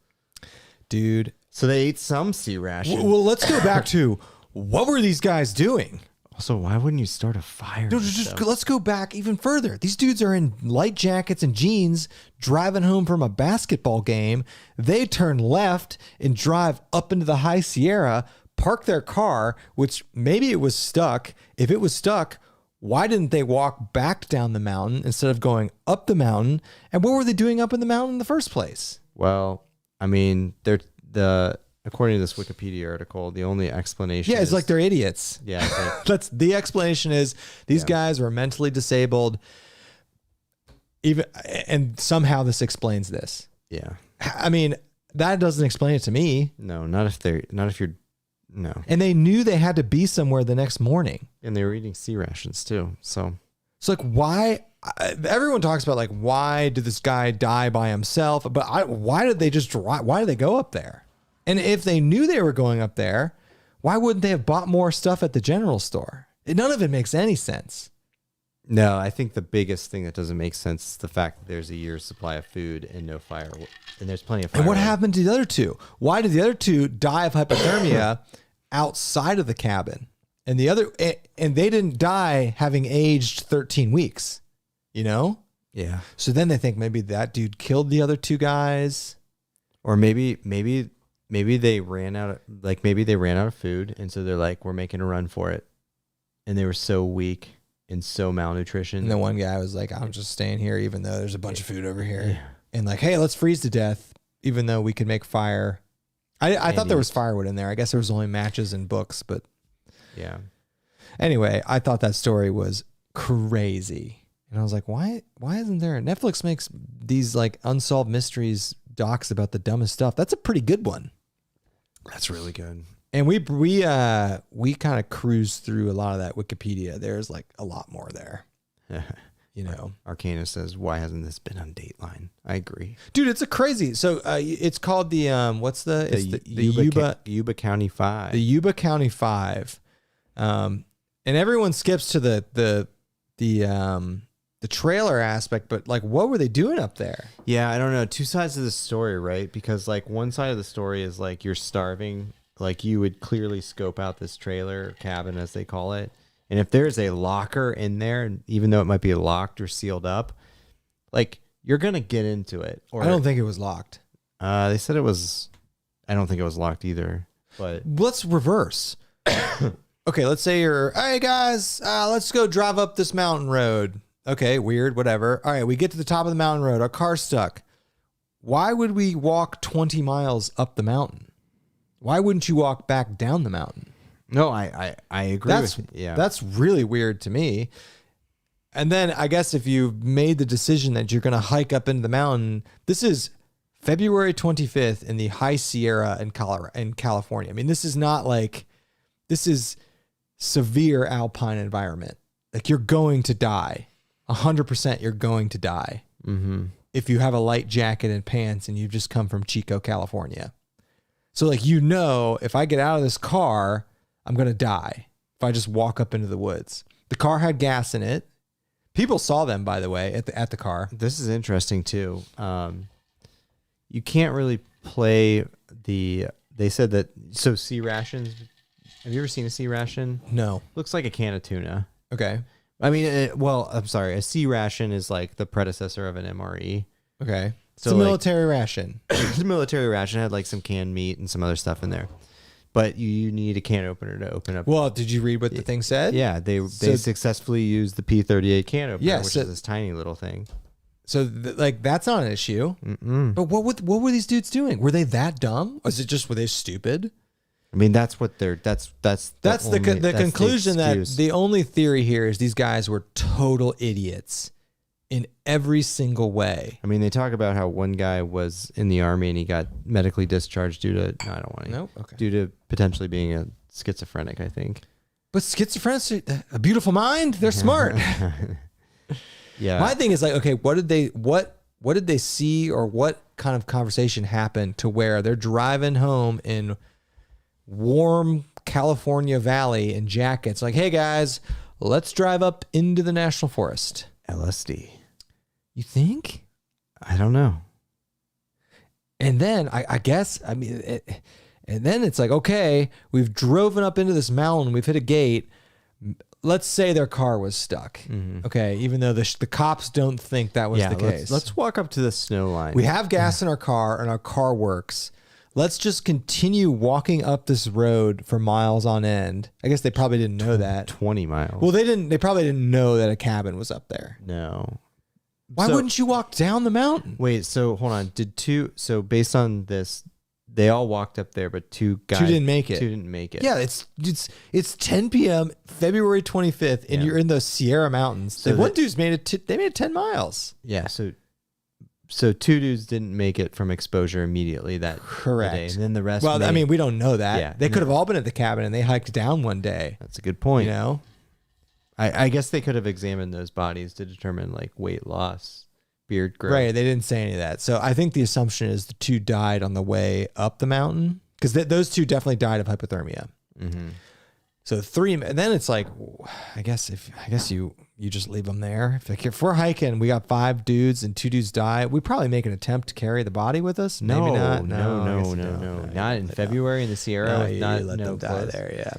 Dude. So they ate some sea ration. Well, let's go back to what were these guys doing? Also, why wouldn't you start a fire? No, let's go back even further. These dudes are in light jackets and jeans, driving home from a basketball game. They turn left and drive up into the high Sierra, park their car, which maybe it was stuck. If it was stuck, why didn't they walk back down the mountain instead of going up the mountain? And what were they doing up in the mountain in the first place? Well, I mean, according to this Wikipedia article, the only explanation is like they're idiots. Yeah. That's the explanation is these guys were mentally disabled. And somehow this explains this. Yeah. I mean, that doesn't explain it to me. No, not if you're no. And they knew they had to be somewhere the next morning. And they were eating sea rations too. So like, why? Everyone talks about like, why did this guy die by himself? But why did they just drive? Why did they go up there? And if they knew they were going up there, why wouldn't they have bought more stuff at the general store? None of it makes any sense. No, I think the biggest thing that doesn't make sense is the fact that there's a year's supply of food and no fire, and there's plenty of fire. And what happened to the other two? Why did the other two die of hypothermia outside of the cabin? And they didn't die having aged 13 weeks, you know? Yeah. So then they think maybe that dude killed the other two guys. Or maybe they ran out of food, and so they're like, we're making a run for it. And they were so weak and so malnutrition. And the one guy was like, I'm just staying here even though there's a bunch of food over here. Yeah. And like, hey, let's freeze to death even though we could make fire. I thought there was firewood in there. I guess there was only matches and books, but yeah. Anyway, I thought that story was crazy. And I was like, why isn't there? Netflix makes these like unsolved mysteries docs about the dumbest stuff. That's a pretty good one. That's really good. And we kind of cruised through a lot of that Wikipedia. There's like a lot more there. You know, Arcana says, why hasn't this been on Dateline? I agree. Dude, it's a crazy. So it's called the Yuba County 5. The Yuba County 5. And everyone skips to the the trailer aspect, but like, what were they doing up there? Yeah, I don't know. Two sides of the story, right? Because like one side of the story is like you're starving. Like you would clearly scope out this trailer cabin, as they call it. And if there's a locker in there, and even though it might be locked or sealed up, like you're going to get into it. Or I don't think it was locked. They said it was, I don't think it was locked either, but Let's reverse. Okay, let's say hey guys, let's go drive up this mountain road. Okay, weird, whatever. All right, we get to the top of the mountain road. Our car's stuck. Why would we walk 20 miles up the mountain? Why wouldn't you walk back down the mountain? no, I agree with you. Yeah. That's really weird to me. And then I guess if you made the decision that you're going to hike up into the mountain, this is February 25th in the High Sierra in California. I mean, this is not like, this is severe alpine environment. Like you're going to die. 100% you're going to die. Mm-hmm. If you have a light jacket and pants and you've just come from Chico, California. So like, you know, if I get out of this car, I'm going to die if I just walk up into the woods. The car had gas in it. People saw them, by the way, at the car. This is interesting too. You can't really play they said that, so sea rations. Have you ever seen a sea ration? No. Looks like a can of tuna. Okay. I mean, I'm sorry. A sea ration is like the predecessor of an MRE. Okay. So it's a like- military ration. The military ration had like some canned meat and some other stuff in there, but you need a can opener to open up. Well, did you read what the thing said? Yeah, they successfully used the P38 can opener, Yeah, which so- is this tiny little thing. So like, that's not an issue. Mm-mm. But what were these dudes doing? Were they that dumb? Or is it just, were they stupid? I mean, that's what they're. That's the conclusion that excuse. the only theory here is these guys were total idiots in every single way. I mean, they talk about how one guy was in the army and he got medically discharged due to. No, I don't want to. Nope. Okay. Due to potentially being a schizophrenic, I think. But schizophrenics, a beautiful mind. They're smart. Yeah. My thing is like, okay, what did they see, or what kind of conversation happened to where they're driving home in warm California Valley in jackets? Like, hey guys, let's drive up into the national forest. LSD. You think? I don't know. And then I guess, I mean, and then it's like, okay, we've driven up into this mountain, we've hit a gate. Let's say their car was stuck. Mm-hmm. Okay, even though the cops don't think that was the case. Let's walk up to the snow line. We have gas in our car and our car works. Let's just continue walking up this road for miles on end. I guess they probably didn't know that. 20 miles. Well, they probably didn't know that a cabin was up there. No. Why wouldn't you walk down the mountain? Wait, so hold on. So based on this, they all walked up there, but two didn't make it. Two didn't make it. Yeah, it's 10 p.m. February 25th, and Yeah. you're in the Sierra Mountains. So One dude's made it. They made it 10 miles. Yeah. So two dudes didn't make it from exposure immediately that Correct. day, and then the rest. Well, I mean, we don't know that. Yeah, They could no. have all been at the cabin, and they hiked down one day. That's a good point. You know. I guess they could have examined those bodies to determine like weight loss, beard growth. Right. They didn't say any of that. So I think the assumption is the two died on the way up the mountain, because those two definitely died of hypothermia. Mm-hmm. So three, and then it's like, I guess you just leave them there. If we're hiking, we got 5 dudes and 2 dudes die. We probably make an attempt to carry the body with us. Maybe not. No. Not in February in the Sierra. No, with you not let no them die clothes. there. Yeah.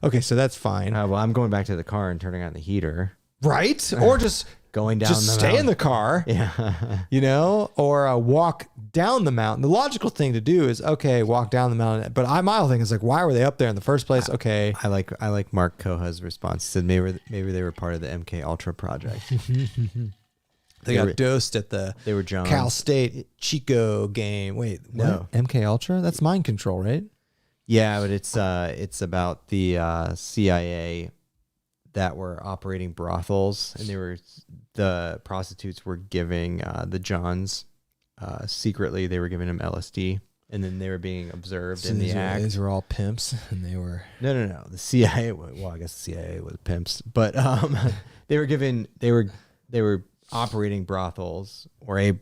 Okay, so that's fine. Well, I'm going back to the car and turning on the heater. Right? Or just Going down. just the stay in mountain. the car. Yeah. You know, or walk down the mountain. The logical thing to do is, okay, walk down the mountain. But my whole thing is like, why were they up there in the first place? Okay. I like Mark Koha's response. He said maybe they were part of the MK Ultra project. They got dosed at the They were Johns. Cal State Chico game. Wait, what? No. MK Ultra? That's mind control, right? Yeah, but it's about the CIA that were operating brothels, and the prostitutes were giving the Johns secretly. They were giving them LSD, and then they were being observed in the act. These were all pimps, and they were. No. The CIA. Well, I guess the CIA was pimps, but they were operating brothels, or a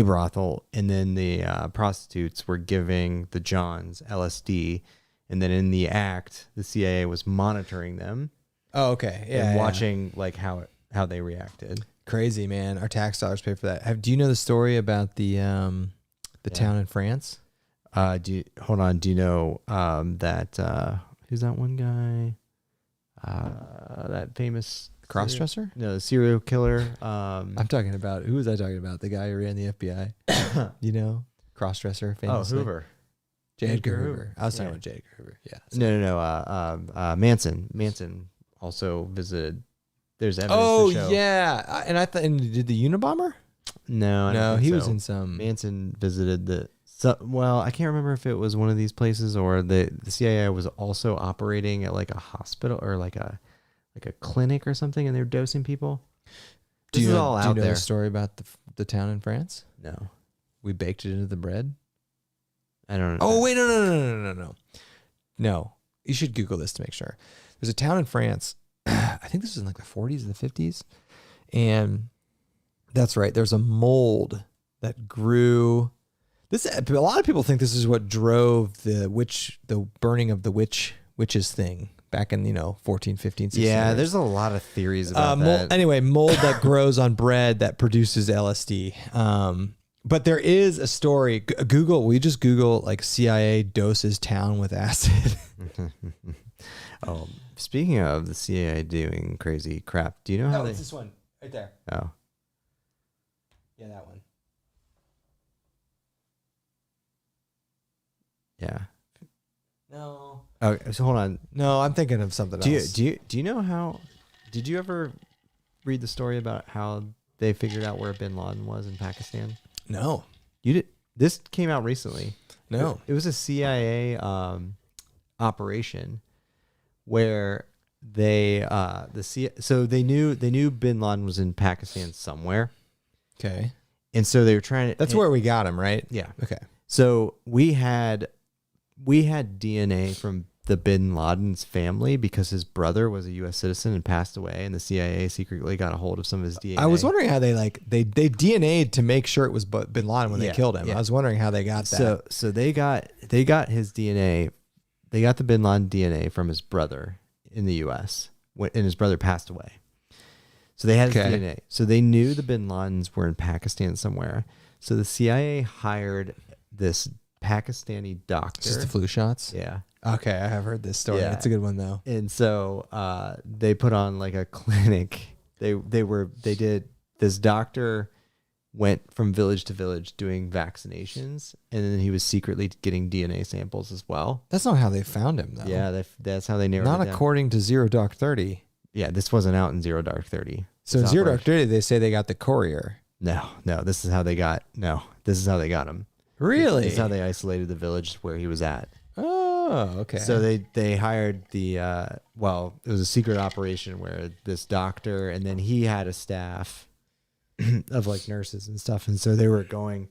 brothel, and then the prostitutes were giving the Johns LSD, and then in the act, the CIA was monitoring them. Oh, okay. Yeah. And watching like how they reacted. crazy, man. Our tax dollars pay for that. Do you know the story about the town in France? Hold on. Do you know that who's that one guy? That famous Crossdresser? No, the serial killer. I'm talking about, who was I talking about? The guy who ran the FBI. You know, crossdresser, famously. Hoover. J. Edgar Hoover. I was talking about J. Edgar Hoover. Yeah. No. Manson also visited. There's evidence to show. Yeah. And I thought, and did the Unabomber? No, I don't No, think he so. was in some. Manson visited I can't remember if it was one of these places or the CIA was also operating at like a hospital or like a clinic or something, and they're dosing people. Do you This is know, all do you out know there. the story about the town in France? No, We baked it into the bread. I don't know. Oh wait, no. No, you should Google this to make sure. There's a town in France. I think this was in like the 40s and the 50s, and that's right. There's a mold that grew. A lot of people think this is what drove the burning of the witches thing back in 14, 15, 16. Yeah, there's a lot of theories about that. Anyway, mold that grows on bread that produces LSD. But there is a story. We just Google like CIA doses town with acid. Oh, speaking of the CIA doing crazy crap, do you know how It's this one right there. Oh, Yeah, that one. yeah. No. Oh, so hold on. No, I'm thinking of something else. Do you know how? Did you ever read the story about how they figured out where Bin Laden was in Pakistan? No. You did. This came out recently. No. It was a CIA operation where they so they knew Bin Laden was in Pakistan somewhere, Okay. and so they were trying to. That's where we got him, right? Yeah. Okay. So we had DNA from the Bin Laden's family because his brother was a U.S. citizen and passed away, and the CIA secretly got a hold of some of his DNA. I was wondering how they DNA'd to make sure it was Bin Laden when they killed him. Yeah. I was wondering how they got that. So they got his DNA. They got the Bin Laden DNA from his brother in the U.S. and his brother passed away. So they had his DNA. So they knew the Bin Ladens were in Pakistan somewhere. So the CIA hired this Pakistani doctor. Just the flu shots? Yeah. Okay, I have heard this story. Yeah. It's a good one though. And so they put on like a clinic. This doctor went from village to village doing vaccinations, and then he was secretly getting DNA samples as well. That's not how they found him though. Yeah, that's how they narrowed Not it down. according to Zero Dark 30. Yeah, this wasn't out in Zero Dark 30. So in Zero Dark 30, they say they got the courier. No, this is how they got him. Really? This is how they isolated the village where he was at. Oh, okay. So they hired it was a secret operation where this doctor, and then he had a staff of like nurses and stuff. And so they were going,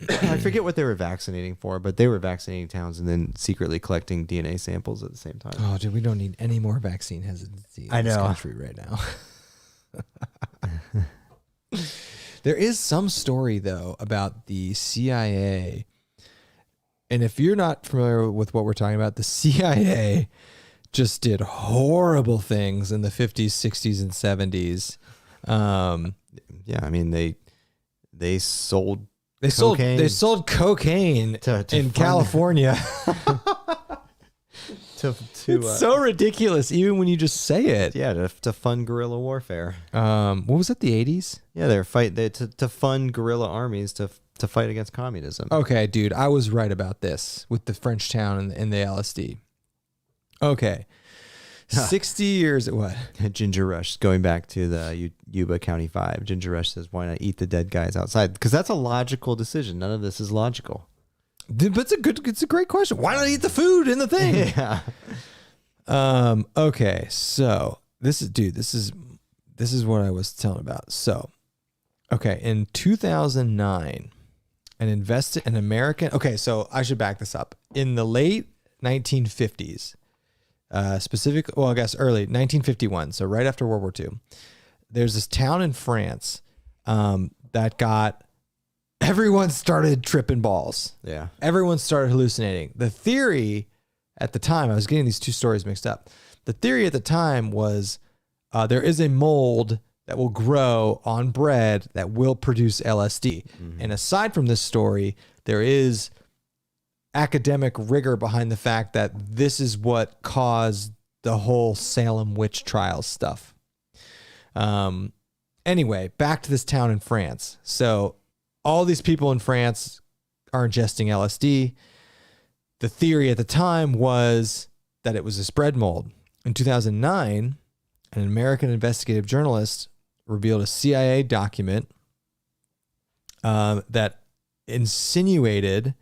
I forget what they were vaccinating for, but they were vaccinating towns and then secretly collecting DNA samples at the same time. Oh, dude, we don't need any more vaccine hesitancy in this country right now. There is some story though about the CIA. And if you're not familiar with what we're talking about, the CIA just did horrible things in the 50s, 60s, and 70s. Yeah, I mean they sold cocaine. They sold cocaine in California. It's so ridiculous, even when you just say it. Yeah, to fund guerrilla warfare. What was it? The 80s? Yeah, to fund guerrilla armies to fight against communism. Okay, dude, I was right about this with the French town and the LSD. Okay. 60 years, what? Ginger Rush, going back to the Yuba County 5. Ginger Rush says, why not eat the dead guys outside? Because that's a logical decision. None of this is logical. But it's a great question. Why not eat the food in the thing? Yeah. Okay, so this is what I was telling about. So, okay, in 2009, okay, so I should back this up. In the late 1950s, I guess early 1951, so right after World War II, there's this town in France that got, everyone started tripping balls. Yeah. Everyone started hallucinating. The theory at the time, I was getting these two stories mixed up. The theory at the time was there is a mold that will grow on bread that will produce LSD. And aside from this story, there is academic rigor behind the fact that this is what caused the whole Salem witch trials stuff. Anyway, back to this town in France. So all these people in France are ingesting LSD. The theory at the time was that it was a spread mold. In 2009, an American investigative journalist revealed a CIA document that insinuated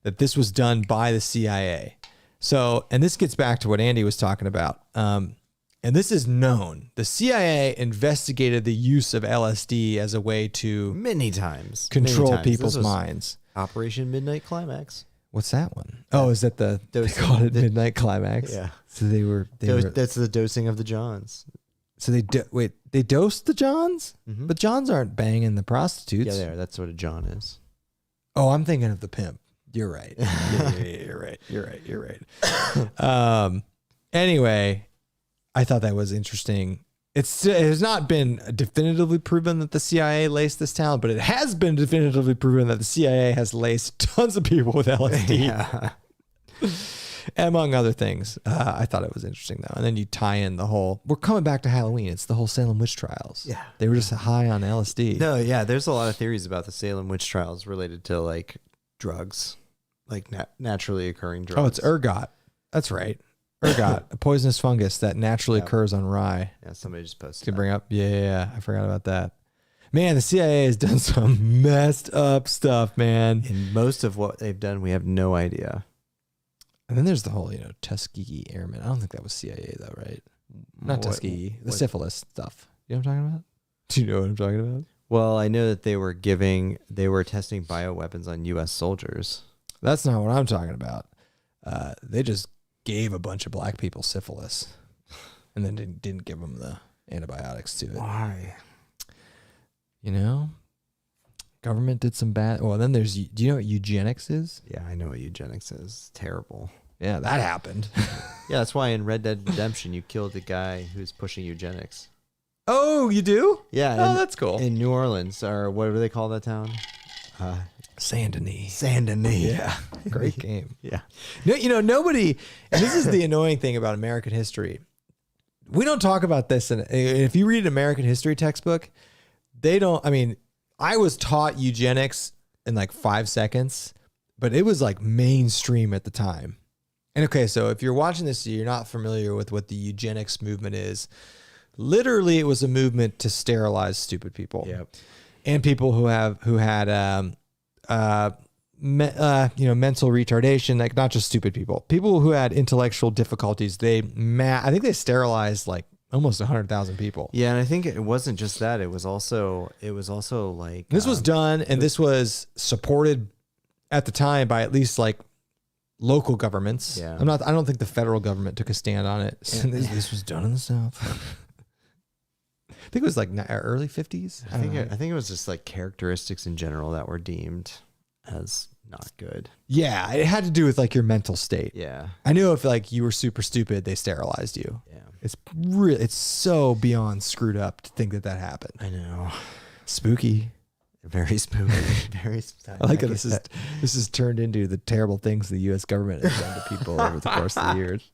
that this was done by the CIA. So, and this gets back to what Andy was talking about. And this is known. The CIA investigated the use of LSD as a way to Many times. control people's minds. Operation Midnight Climax. What's that one? Oh, is that they called it Midnight Climax? Yeah. So they were That's the dosing of the Johns. so they dosed the Johns? Mhm. But Johns aren't banging the prostitutes. Yeah, they are. That's what a John is. Oh, I'm thinking of the pimp. You're right. Yeah, you're right. You're right. Anyway, I thought that was interesting. It has not been definitively proven that the CIA laced this town, but it has been definitively proven that the CIA has laced tons of people with LSD, Yeah. among other things. I thought it was interesting, though. And then you tie in the whole, we're coming back to Halloween. It's the whole Salem witch trials. Yeah. They were just high on LSD. No, yeah, there's a lot of theories about the Salem witch trials related to like drugs, like naturally occurring drugs. Oh, it's ergot. That's right. Ergot, a poisonous fungus that naturally occurs on rye. Yeah, somebody just posted To that. bring up, yeah, I forgot about that. Man, the CIA has done some messed up stuff, man. And most of what they've done, we have no idea. And then there's the whole, Tuskegee Airmen. I don't think that was CIA though, right? Not What- Tuskegee. The what- syphilis stuff. You know what I'm talking about? Do you know what I'm talking about? Well, I know that they were testing bioweapons on U.S. soldiers. That's not what I'm talking about. They just gave a bunch of black people syphilis, and then didn't give them the antibiotics to it. Why? Government did some bad. Well, then do you know what eugenics is? Yeah, I know what eugenics is. It's terrible. Yeah, that happened. Yeah, that's why in Red Dead Redemption you killed the guy who's pushing eugenics. Oh, you do? Yeah. Oh, that's cool. In New Orleans, or what do they call that town? Saint Denis. Saint Denis. Yeah, great game. Yeah. No, nobody. And this is the annoying thing about American history. We don't talk about this, and if you read an American history textbook, they don't. I mean, I was taught eugenics in like 5 seconds, but it was like mainstream at the time. And okay, so if you're watching this, you're not familiar with what the eugenics movement is. Literally, it was a movement to sterilize stupid people. Yep. And people who had mental retardation, like not just stupid people who had intellectual difficulties. I think they sterilized like almost 100,000 people. Yeah, and I think it wasn't just that. It was also like This was done, and this was supported at the time by at least like local governments. Yeah. I don't think the federal government took a stand on it. This was done in the South. I think it was like early 50s. I think it was just like characteristics in general that were deemed as not good. Yeah, it had to do with like your mental state. Yeah. I knew if like you were super stupid, they sterilized you. Yeah. It's so beyond screwed up to think that happened. I know. Spooky. Very spooky. Very I like how this is turned into the terrible things the U.S. government has done to people over the course of the years.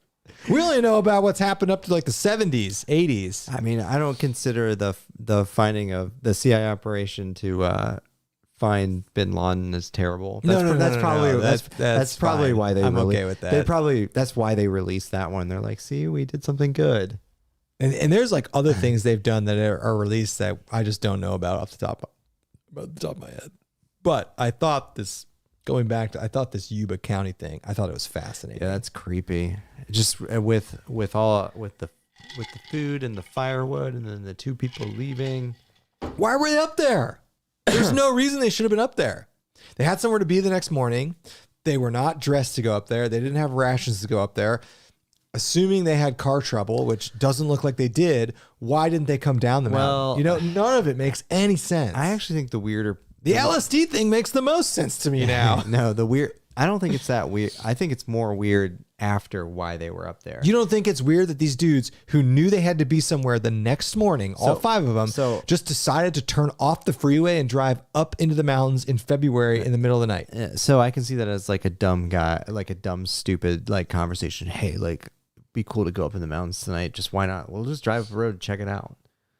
We only know about what's happened up to like the 70s, 80s. I mean, I don't consider the finding of the CIA operation to find Bin Laden as terrible. That's probably why they. I'm okay with that. That's why they released that one. They're like, see, we did something good. And there's like other things they've done that are released that I just don't know about off the top of my head. But I thought this Yuba County thing, I thought it was fascinating. Yeah, that's creepy. Just with the food and the firewood, and then the two people leaving. Why were they up there? There's no reason they should have been up there. They had somewhere to be the next morning. They were not dressed to go up there. They didn't have rations to go up there. Assuming they had car trouble, which doesn't look like they did, why didn't they come down the mountain? None of it makes any sense. I actually think the LSD thing makes the most sense to me now. No, I don't think it's that weird. I think it's more weird after why they were up there. You don't think it's weird that these dudes who knew they had to be somewhere the next morning, all 5 of them, just decided to turn off the freeway and drive up into the mountains in February in the middle of the night? So I can see that as like a dumb guy, like a dumb, stupid like conversation. Hey, like, be cool to go up in the mountains tonight. Just why not? We'll just drive up the road and check it out.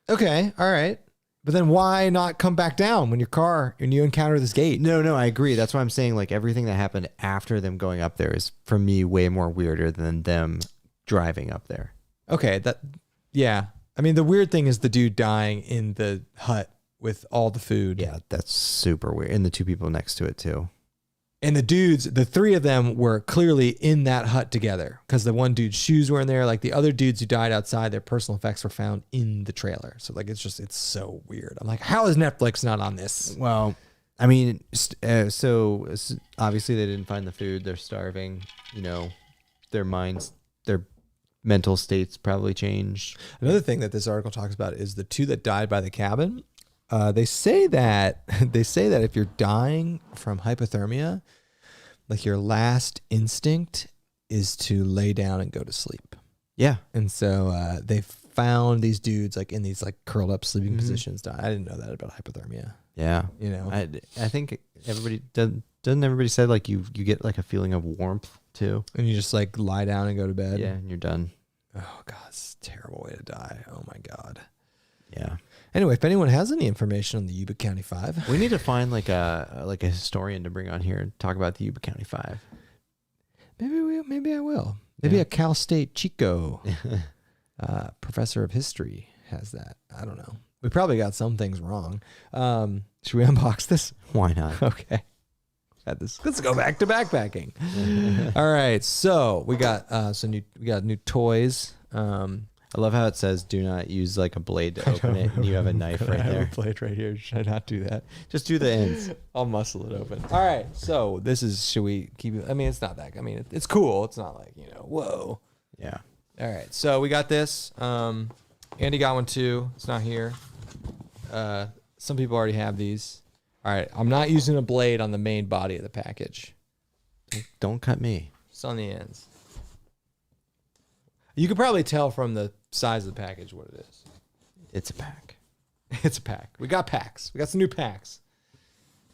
Okay, all right. But then why not come back down when you encounter this gate? No, I agree. That's why I'm saying like everything that happened after them going up there is for me way more weirder than them driving up there. Okay, yeah. I mean, the weird thing is the dude dying in the hut with all the food. Yeah, that's super weird. And the 2 people next to it too. And the dudes, the 3 of them were clearly in that hut together because the one dude's shoes were in there. Like the other dudes who died outside, their personal effects were found in the trailer. So like, it's so weird. I'm like, how is Netflix not on this? Well, I mean, so obviously they didn't find the food. They're starving. You know, their minds, their mental states probably changed. Another thing that this article talks about is the 2 that died by the cabin. They say that if you're dying from hypothermia, like your last instinct is to lay down and go to sleep. Yeah. And so they found these dudes like in these like curled up sleeping positions. I didn't know that about hypothermia. Yeah. You know, I think everybody doesn't everybody say like you get like a feeling of warmth too, and you just like lie down and go to bed. Yeah, and you're done. Oh God, it's a terrible way to die. Oh my God. Yeah. Anyway, if anyone has any information on the Yuba County 5, we need to find like a historian to bring on here and talk about the Yuba County 5. Maybe I will. Maybe a Cal State Chico professor of history has that. I don't know. We probably got some things wrong. Should we unbox this? Why not? Okay. Let's go back to backpacking. All right, so we got new toys. I love how it says do not use like a blade to open it, and you have a knife right there. I have a blade right here. Should I not do that? Just do the ends. I'll muscle it open. All right, so this is, should we keep it? I mean, it's not that, I mean, it's cool. It's not like, whoa. Yeah. All right, so we got this. Andy got one too. It's not here. Some people already have these. All right, I'm not using a blade on the main body of the package. Don't cut me. Just on the ends. You could probably tell from the size of the package what it is. It's a pack. It's a pack. We got packs. We got some new packs.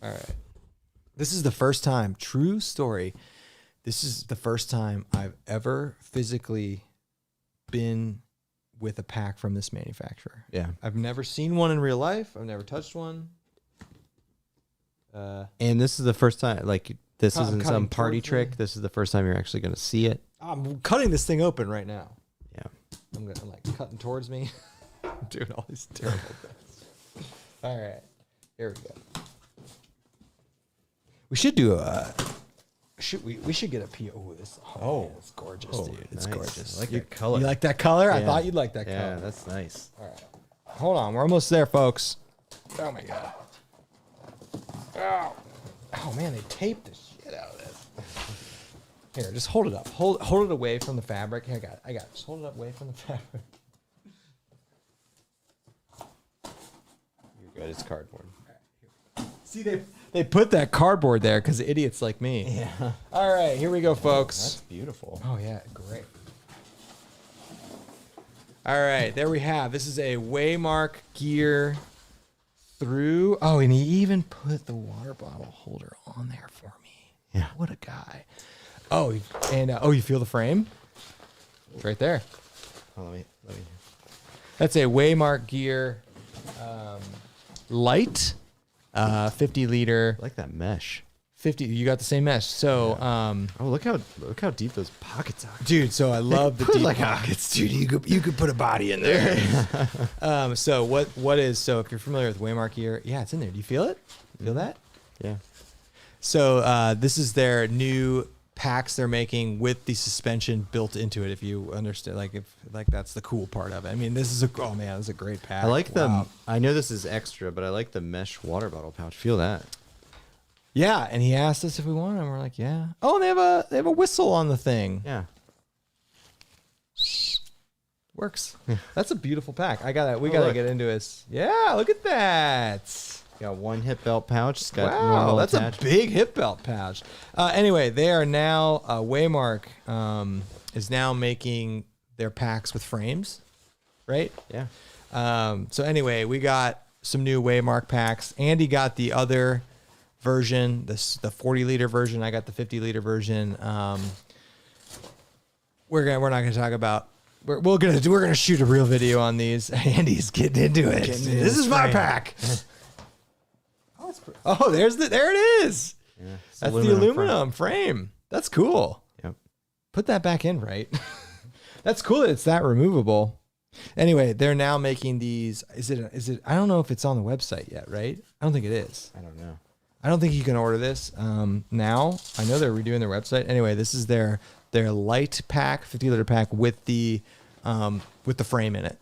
All right. This is the first time, true story. This is the first time I've ever physically been with a pack from this manufacturer. Yeah. I've never seen one in real life. I've never touched one. And this is the first time, like, this I'm isn't some party trick. me. This is the first time you're actually going to see it. I'm cutting this thing open right now. Yeah. I'm like cutting towards me. I'm doing all these terrible things. All right. Here we go. We should do we should get a PO. Oh, this. Oh, man, it's gorgeous, dude. It's nice. gorgeous. I like that color. You like that color? Yeah. I thought you'd like that color. Yeah, that's nice. All right. Hold on. We're almost there, folks. Oh my God. Oh man, they taped the shit out of this. Here, just hold it up. Hold it away from the fabric. Here, I got it. Just hold it up away from the fabric. You're good. It's cardboard. See, they put that cardboard there because idiots like me. Yeah. All right, here we go, folks. That's beautiful. Oh yeah, great. All right, there we have. This is a Waymark gear through. Oh, and he even put the water bottle holder on there for me. Yeah. What a guy. Oh, and you feel the frame? It's right there. Oh, let me. That's a Waymark gear light, 50 liter. I like that mesh. 50. You got the same mesh. So, Oh, look how deep those pockets are. dude. So I love the deep like pockets, dude. You could put a body in there. So what is, so if you're familiar with Waymark gear, yeah, it's in there. Do you feel it? Feel that? Yeah. So this is their new packs they're making with the suspension built into it. If you understand, like that's the cool part of it. I mean, this is this is a great pack. I like Wow. I know this is extra, but I like the mesh water bottle pouch. Feel that. Yeah, and he asked us if we wanted, and we're like, yeah. Oh, and they have a whistle on the thing. Yeah. Works. That's a beautiful pack. I got that. We got to look. get into it. Yeah, look at that. Got one hip belt pouch. It's got Wow, normal that's attachment. a big hip belt pouch. Anyway, they are now Waymark is now making their packs with frames, right? Yeah. So anyway, we got some new Waymark packs. Andy got the other version, the 40-liter version. I got the 50-liter version. We're not gonna talk about. We're gonna shoot a real video on these. Andy's getting into it. This is my pack. Oh, there it is. Yeah. That's the aluminum frame. That's cool. Yep. Put that back in, right? That's cool that it's that removable. Anyway, they're now making these. Is it? I don't know if it's on the website yet, right? I don't think it is. I don't know. I don't think you can order this now. I know they're redoing their website. Anyway, this is their light pack, 50-liter pack with the frame in it.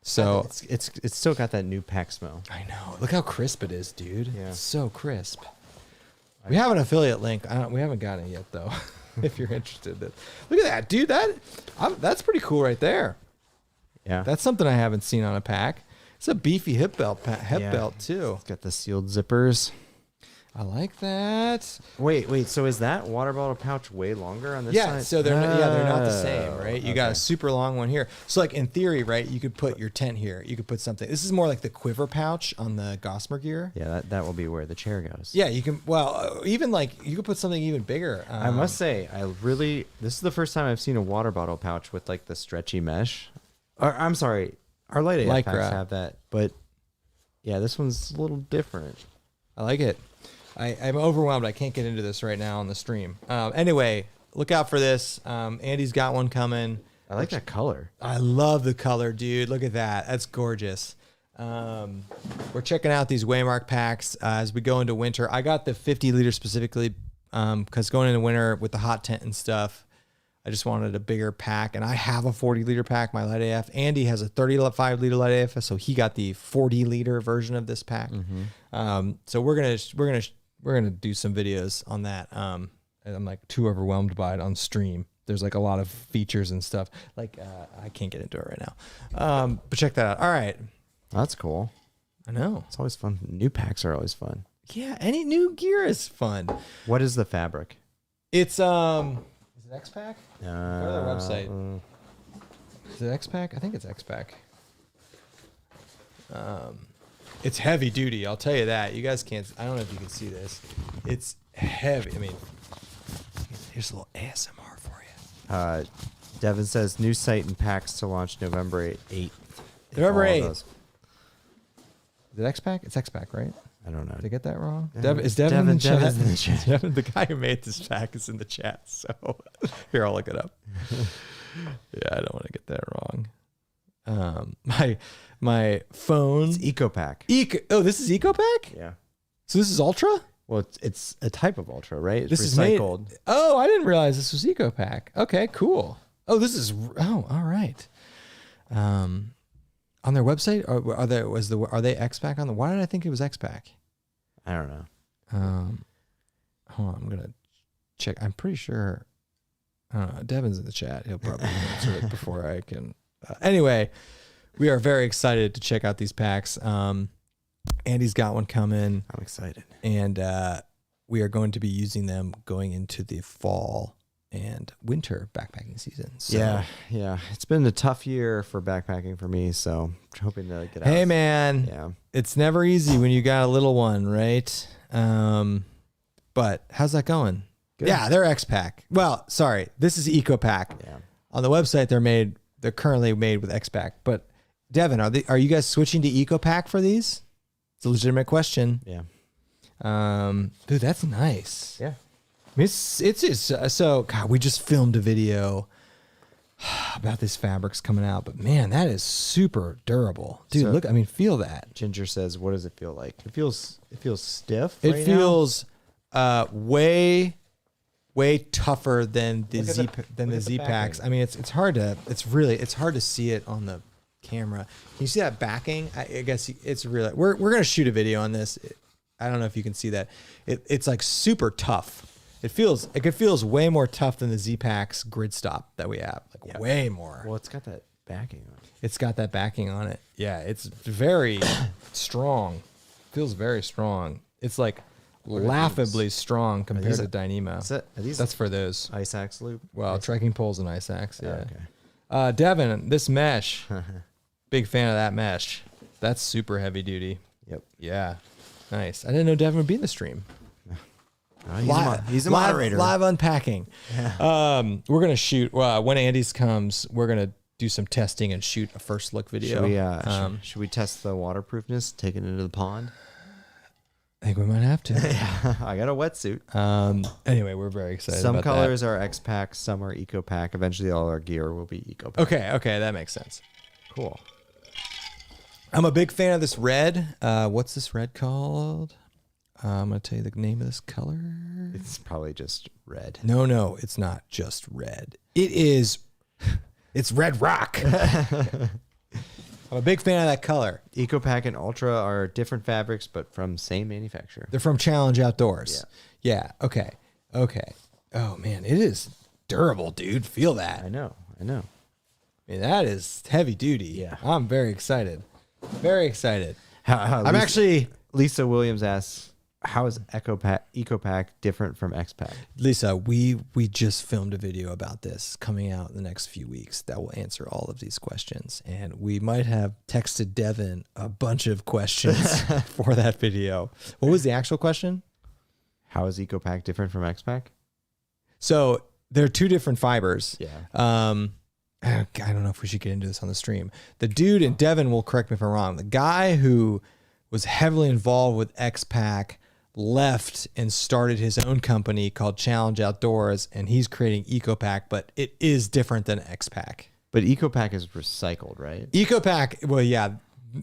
So it's still got that new pack smell. I know. Look how crisp it is, dude. Yeah. It's so crisp. We have an affiliate link. We haven't gotten it yet, though. If you're interested, look at that, dude. That's pretty cool right there. Yeah. That's something I haven't seen on a pack. It's a beefy hip belt belt too. It's got the sealed zippers. I like that. Wait. So is that water bottle pouch way longer on this Yeah, side? so they're not the same, right? You got okay. a super long one here. So like in theory, right, you could put your tent here. You could put something. This is more like the quiver pouch on the Gossamer gear. Yeah, that will be where the chair goes. Yeah, you can. Well, even like you could put something even bigger. I must say, this is the first time I've seen a water bottle pouch with like the stretchy mesh. I'm sorry, our light AF Lycra. packs have that, but yeah, this one's a little different. I like it. I'm overwhelmed. I can't get into this right now on the stream. Anyway, look out for this. Andy's got one coming. I like that color. I love the color, dude. Look at that. That's gorgeous. We're checking out these Waymark packs as we go into winter. I got the 50-liter specifically because going into winter with the hot tent and stuff, I just wanted a bigger pack. And I have a 40-liter pack, my light AF. Andy has a 35-liter light AF, so he got the 40-liter version of this pack. So we're gonna do some videos on that. And I'm like too overwhelmed by it on stream. There's like a lot of features and stuff. Like I can't get into it right now. But check that out. All right. That's cool. I know. It's always fun. New packs are always fun. Yeah, any new gear is fun. What is the fabric? It's is it X-Pack? Go to their Uh, website. Is it X-Pack? I think it's X-Pack. It's heavy duty, I'll tell you that. You guys can't, I don't know if you can see this. It's heavy. I mean, here's a little ASMR for you. Devin says new site and packs to launch November 8th. November Follow 8th. those. Is it X-Pack? It's X-Pack, right? I don't know. Did I get that wrong? Yeah. Is Devin in the chat? Devin's in the chat. Devin, the guy who made this pack is in the chat. So here, I'll look it up. Yeah, I don't want to get that wrong. My phone. It's EcoPack. Oh, this is EcoPack? Yeah. So this is Ultra? Well, it's a type of Ultra, right? It's This is recycled. made. Oh, I didn't realize this was EcoPack. Okay, cool. Oh, this is. Oh, all right. On their website, are they X-Pack on the? Why did I think it was X-Pack? I don't know. Hold on, I'm gonna check. I'm pretty sure. I don't know. Devin's in the chat. He'll probably answer it before I can. Anyway, we are very excited to check out these packs. Andy's got one coming. I'm excited. And we are going to be using them going into the fall and winter backpacking season. So, Yeah. It's been a tough year for backpacking for me, so I'm hoping to get out. Hey, man. Yeah. It's never easy when you got a little one, right? But how's that going? Good. Yeah, they're X-Pack. Well, sorry. This is EcoPack. Yeah. On the website, they're currently made with X-Pack. But Devin, are you guys switching to EcoPack for these? It's a legitimate question. Yeah. Dude, that's nice. Yeah. I mean, so God, we just filmed a video about this fabrics coming out, but man, that is super durable, dude. So- Look, I mean, feel that. Ginger says, "What does it feel like?" It feels stiff. It right now. feels way tougher than the Look at Z the- than the look at the Z packs. backing. I mean, it's hard to see it on the camera. Can you see that backing? I guess it's really. We're gonna shoot a video on this. I don't know if you can see that. It's like super tough. It feels way more tough than the Z Packs grid stop that we have. Like Yeah. way more. Well, it's got that backing on it. It's got that backing on it. Yeah, it's very strong. feels very strong. It's like laughably strong compared to Dyneema. That's for those ice axe loop. Well, trekking poles and ice axe. Yeah. Okay. Devin, this mesh. Big fan of that mesh. That's super heavy duty. Yep. Yeah. Nice. I didn't know Devin would be in the stream. He's a moderator. Live unpacking. Yeah. We're gonna shoot when Andy's comes. We're gonna do some testing and shoot a first look video. Should we test the waterproofness? Take it into the pond. I think we might have to. Yeah, I got a wetsuit. Anyway, we're very excited. Some about colors that. are X-Pack, some are Eco-Pack. Eventually, all our gear will be Eco-Pack. Okay, that makes sense. Cool. I'm a big fan of this red. What's this red called? I'm going to tell you the name of this color. It's probably just red. No, it's not just red. It is, it's red rock. I'm a big fan of that color. Eco-Pack and Ultra are different fabrics, but from same manufacturer. They're from Challenge Outdoors. Yeah. Okay. Oh, man, it is durable, dude. Feel that. I know. I mean, that is heavy duty. Yeah. I'm very excited. I'm Lisa, actually... Lisa Williams asks, how is Eco-Pack different from X-Pack? Lisa, we just filmed a video about this coming out in the next few weeks that will answer all of these questions. And we might have texted Devin a bunch of questions for that video. What was the actual question? How is Eco-Pack different from X-Pack? So they're two different fibers. Yeah. I don't know if we should get into this on the stream. The dude, and Devin will correct me if I'm wrong, the guy who was heavily involved with X-Pack left and started his own company called Challenge Outdoors, and he's creating Eco-Pack, but it is different than X-Pack. But Eco-Pack is recycled, right? Eco-Pack, well, yeah,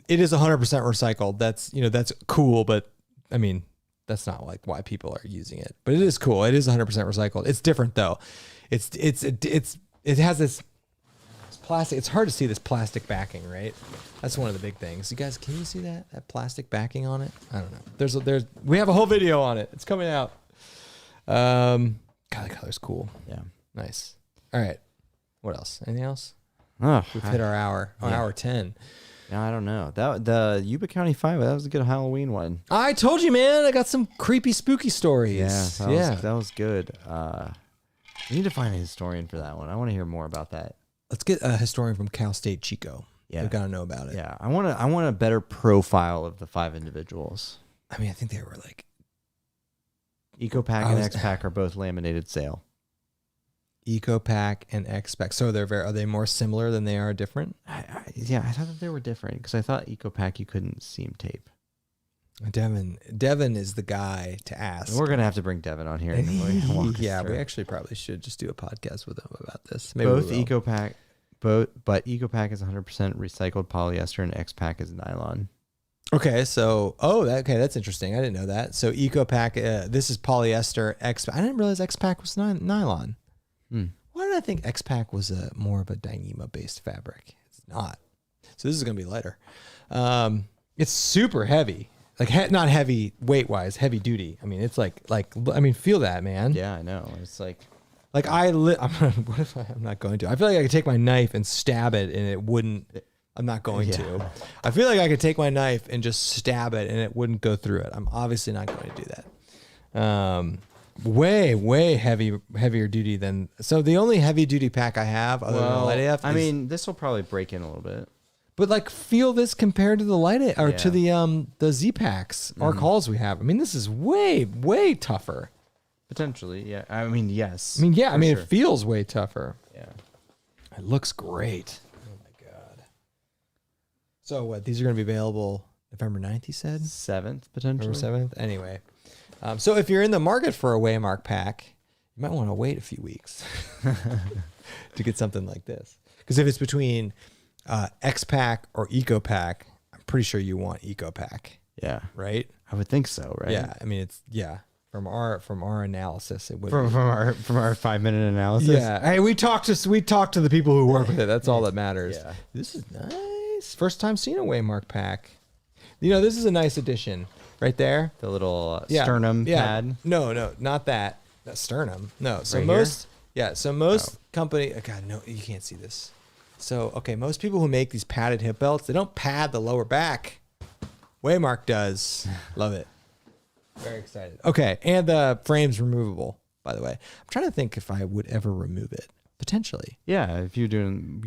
it is 100% recycled. That's cool, but I mean, that's not like why people are using it. But it is cool. It is 100% recycled. It's different though. It has this plastic. It's hard to see this plastic backing, right? That's one of the big things. You guys, can you see that plastic backing on it? I don't know. We have a whole video on it. It's coming out. God, the color's cool. Yeah. Nice. All right. What else? Anything else? Oh, We've hit our hour. Hour 10. No, I don't know. The Yuba County 5, that was a good Halloween one. I told you, man. I got some creepy, spooky stories. That was good. We need to find a historian for that one. I want to hear more about that. Let's get a historian from Cal State Chico. Yeah. We've got to know about it. Yeah, I want a better profile of the 5 individuals. I mean, I think they were like... Eco-Pack and X-Pack are both laminated sail. Eco-Pack and X-Pack. So are they more similar than they are different? I thought that they were different because I thought Eco-Pack you couldn't seam tape. Devin is the guy to ask. We're gonna have to bring Devin on here. We actually probably should just do a podcast with him about this. Maybe both Eco-Pack, but Eco-Pack is 100% recycled polyester and X-Pack is nylon. Okay, so that's interesting. I didn't know that. So Eco-Pack, this is polyester. I didn't realize X-Pack was nylon. Why did I think X-Pack was more of a Dyneema based fabric? It's not. So this is gonna be lighter. It's super heavy. Like not heavy weight wise, heavy duty. I mean, it's feel that, man. Yeah, I know. It's like what if I'm not going to? I feel like I could take my knife and stab it and it wouldn't. I'm not going to. I feel like I could take my knife and just stab it and it wouldn't go through it. I'm obviously not going to do that. Way heavier duty than. So the only heavy duty pack I have other than Light AF. I mean, this will probably break in a little bit. But feel this compared to the Light AF or to the Z packs, arc hulls we have. I mean, this is way tougher. Potentially, yeah. I mean, yes. It feels way tougher. Yeah. It looks great. Oh my god. So what? These are going to be available November 9th, you said? 7th, potentially. November 7th? Anyway. So if you're in the market for a Waymark pack, you might want to wait a few weeks to get something like this. Because if it's between X-Pack or Eco-Pack, I'm pretty sure you want Eco-Pack. Yeah. Right? I would think so, right? Yeah. I mean, from our analysis, it would from our 5-minute analysis. Yeah. Hey, we talked to the people who work with it. That's all that matters. Yeah. This is nice. First time seeing a Waymark pack. This is a nice addition right there. The little sternum pad. No, not that. That sternum. No. So right most company. God, no, you can't see this. So most people who make these padded hip belts, they don't pad the lower back. Waymark does. Love it. Very excited. Okay, and the frame's removable, by the way. I'm trying to think if I would ever remove it. Potentially. Yeah, if you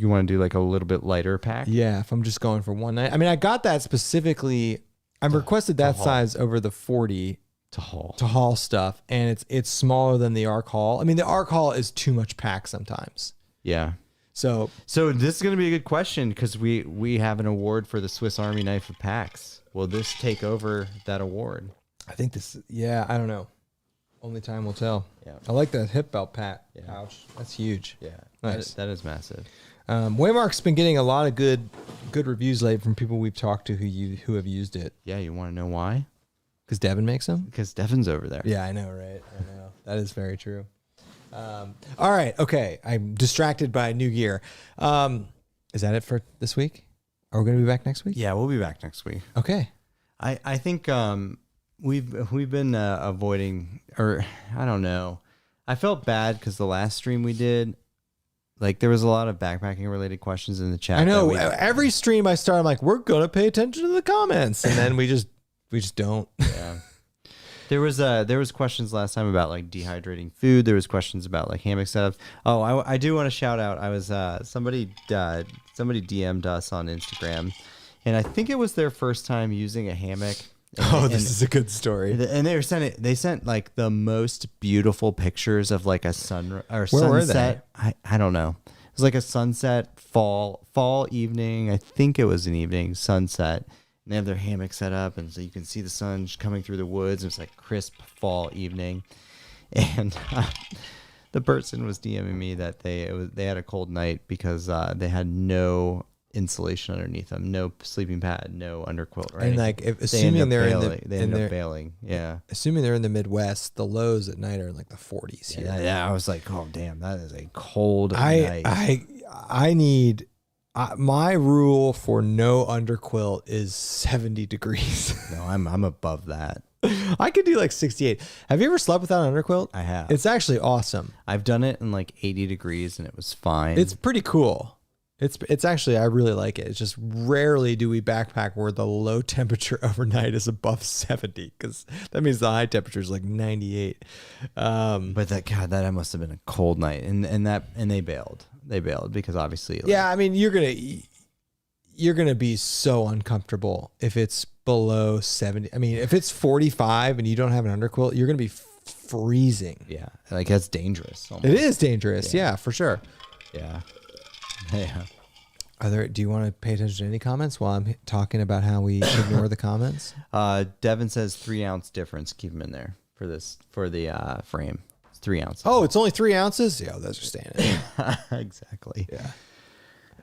want to do like a little bit lighter pack. Yeah, if I'm just going for one night. I mean, I got that specifically. I've requested that size over the 40 to haul stuff, and it's smaller than the Arc Haul. I mean, the Arc Haul is too much pack sometimes. Yeah. So this is going to be a good question because we have an award for the Swiss Army knife of packs. Will this take over that award? I think this. Yeah, I don't know. Only time will tell. Yeah. I like that hip belt pouch. That's huge. Yeah. Nice. That is massive. Waymark's been getting a lot of good reviews lately from people we've talked to who have used it. Yeah. You want to know why? Because Devin makes them? Because Devin's over there. Yeah, I know, right? I know. That is very true. All right. Okay. I'm distracted by new gear. Is that it for this week? Are we going to be back next week? Yeah, we'll be back next week. Okay. I think we've been avoiding, or I don't know. I felt bad because the last stream we did, like there was a lot of backpacking related questions in the chat. I know. Every stream I start, I'm like, we're going to pay attention to the comments. And then we just don't. Yeah. There was questions last time about like dehydrating food. There was questions about like hammock setups. Oh, I do want to shout out. I was somebody DM'd us on Instagram, and I think it was their first time using a hammock. This is a good story. And they sent like the most beautiful pictures of like a sunset. Where were they? I don't know. It was like a sunset fall evening. I think it was an evening sunset. And they have their hammock set up, and so you can see the sun coming through the woods. It's like crisp fall evening, and the person was DMing me that they had a cold night because they had no insulation underneath them, no sleeping pad, no underquilt, right? And like assuming they end up bailing. Yeah, assuming they're in the Midwest, the lows at night are in like the 40s here. Yeah. I was like, oh damn, that is a cold night. I need. My rule for no underquilt is 70 degrees. No, I'm above that. I could do like 68. Have you ever slept without an underquilt? I have. It's actually awesome. I've done it in like 80 degrees and it was fine. It's pretty cool. It's actually, I really like it. It's just rarely do we backpack where the low temperature overnight is above 70 because that means the high temperature is like 98. But that must have been a cold night, and they bailed. They bailed because obviously. Like, yeah, I mean you're gonna be so uncomfortable if it's below 70. I mean, if it's 45 and you don't have an underquilt, you're gonna be freezing. Yeah, like that's dangerous. Almost. It is dangerous. Yeah, for sure. Yeah. Yeah. Do you want to pay attention to any comments while I'm talking about how we ignore the comments? Devin says 3 ounce difference. Keep them in there for the frame. It's 3 ounces. Oh, it's only 3 ounces? Yeah, those are staying in. Exactly. Yeah.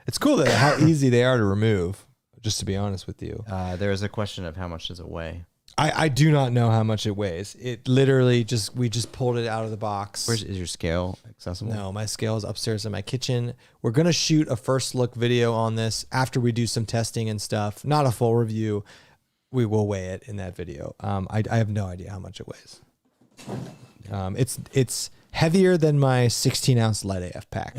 It's cool that how easy they are to remove, just to be honest with you. There is a question of how much does it weigh? I do not know how much it weighs. It literally we just pulled it out of the box. Is your scale accessible? No, my scale is upstairs in my kitchen. We're going to shoot a first look video on this after we do some testing and stuff. Not a full review. We will weigh it in that video. I have no idea how much it weighs. It's heavier than my 16 ounce light AF pack,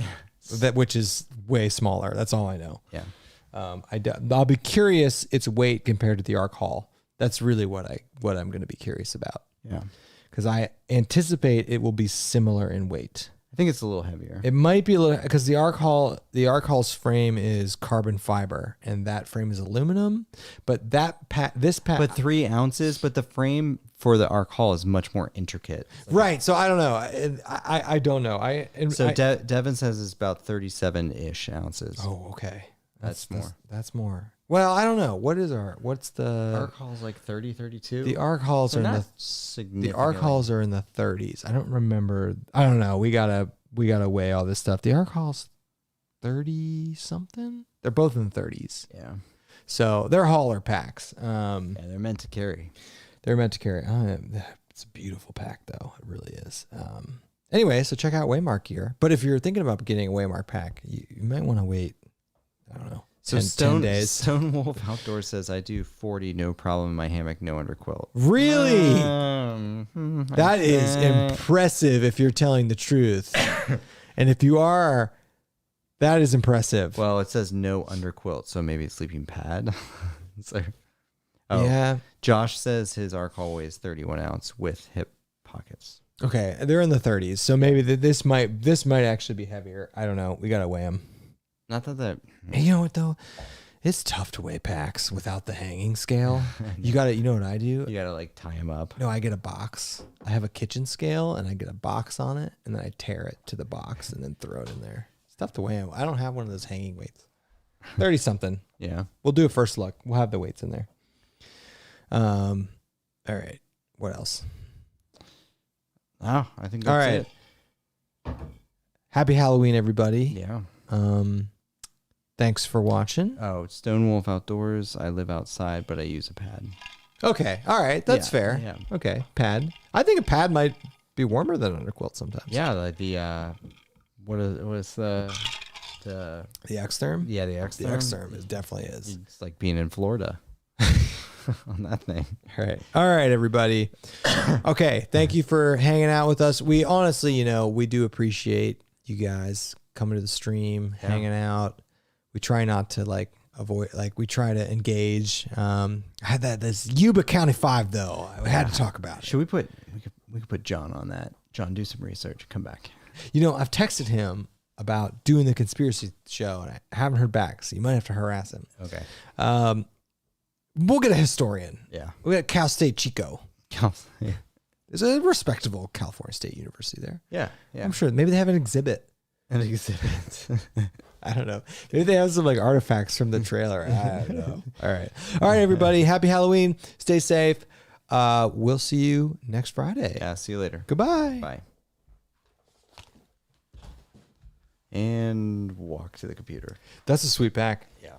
which is way smaller. That's all I know. Yeah. I'll be curious its weight compared to the Arc Haul. That's really what I'm going to be curious about. Yeah. Because I anticipate it will be similar in weight. I think it's a little heavier. It might be a little, because the Arc Haul's frame is carbon fiber and that frame is aluminum. But but 3 ounces. But the frame for the Arc Haul is much more intricate. Right. So I don't know. I don't know. Devin says it's about 37-ish ounces. Oh, okay. That's more. That's more. Well, I don't know. What's the Arc Haul's like 30, 32? The Arc Hauls are the Arc Hauls are in the 30s. I don't remember. I don't know. We gotta weigh all this stuff. The Arc Haul's 30 something. They're both in the 30s. Yeah. So they're hauler packs. Yeah, they're meant to carry. They're meant to carry. It's a beautiful pack though. It really is. Anyway, so check out Waymark gear. But if you're thinking about getting a Waymark pack, you might want to wait. I don't know. So 10 days. Stone Wolf Outdoors says, I do 40, no problem in my hammock, no underquilt. Really? That is impressive if you're telling the truth. And if you are, that is impressive. Well, it says no underquilt, so maybe it's sleeping pad. Oh, Yeah. Josh says his arc haul weighs 31 ounce with hip pockets. Okay, they're in the 30s, so maybe this might actually be heavier. I don't know. We gotta weigh them. Not that. And you know what though? It's tough to weigh packs without the hanging scale. You gotta. You know what I do? You gotta like tie them up. No, I get a box. I have a kitchen scale, and I get a box on it, and then I tear it to the box, and then throw it in there. It's tough to weigh them. I don't have one of those hanging weights. 30 something. Yeah. We'll do a first look. We'll have the weights in there. All right. What else? Oh, I think All that's right. it. Happy Halloween, everybody. Yeah. Thanks for watching. Oh, Stone Wolf Outdoors. I live outside, but I use a pad. Okay. All right. That's fair. Yeah. Okay. Pad. I think a pad might be warmer than an underquilt sometimes. Yeah, like the what is the Xtherm? yeah, the The Xtherm. Xtherm is definitely is. It's like being in Florida on that thing. All right. All right, everybody. Okay. Thank you for hanging out with us. We honestly, we do appreciate you guys coming to the stream, hanging out. We try not to avoid, we try to engage. I had this Yuba County 5 though. I had to talk about it. Should we could put John on that. John, do some research. Come back. I've texted him about doing the conspiracy show and I haven't heard back. So you might have to harass him. Okay. We'll get a historian. Yeah. We got Cal State Chico. Yeah. There's a respectable California State University there. Yeah. Yeah. I'm sure maybe they have an exhibit. An exhibit. I don't know. Maybe they have some artifacts from the trailer. I don't know. All right. All right, everybody. Happy Halloween. Stay safe. We'll see you next Friday. Yeah. See you later. Goodbye. Bye. And walk to the computer. That's a sweet pack. Yeah.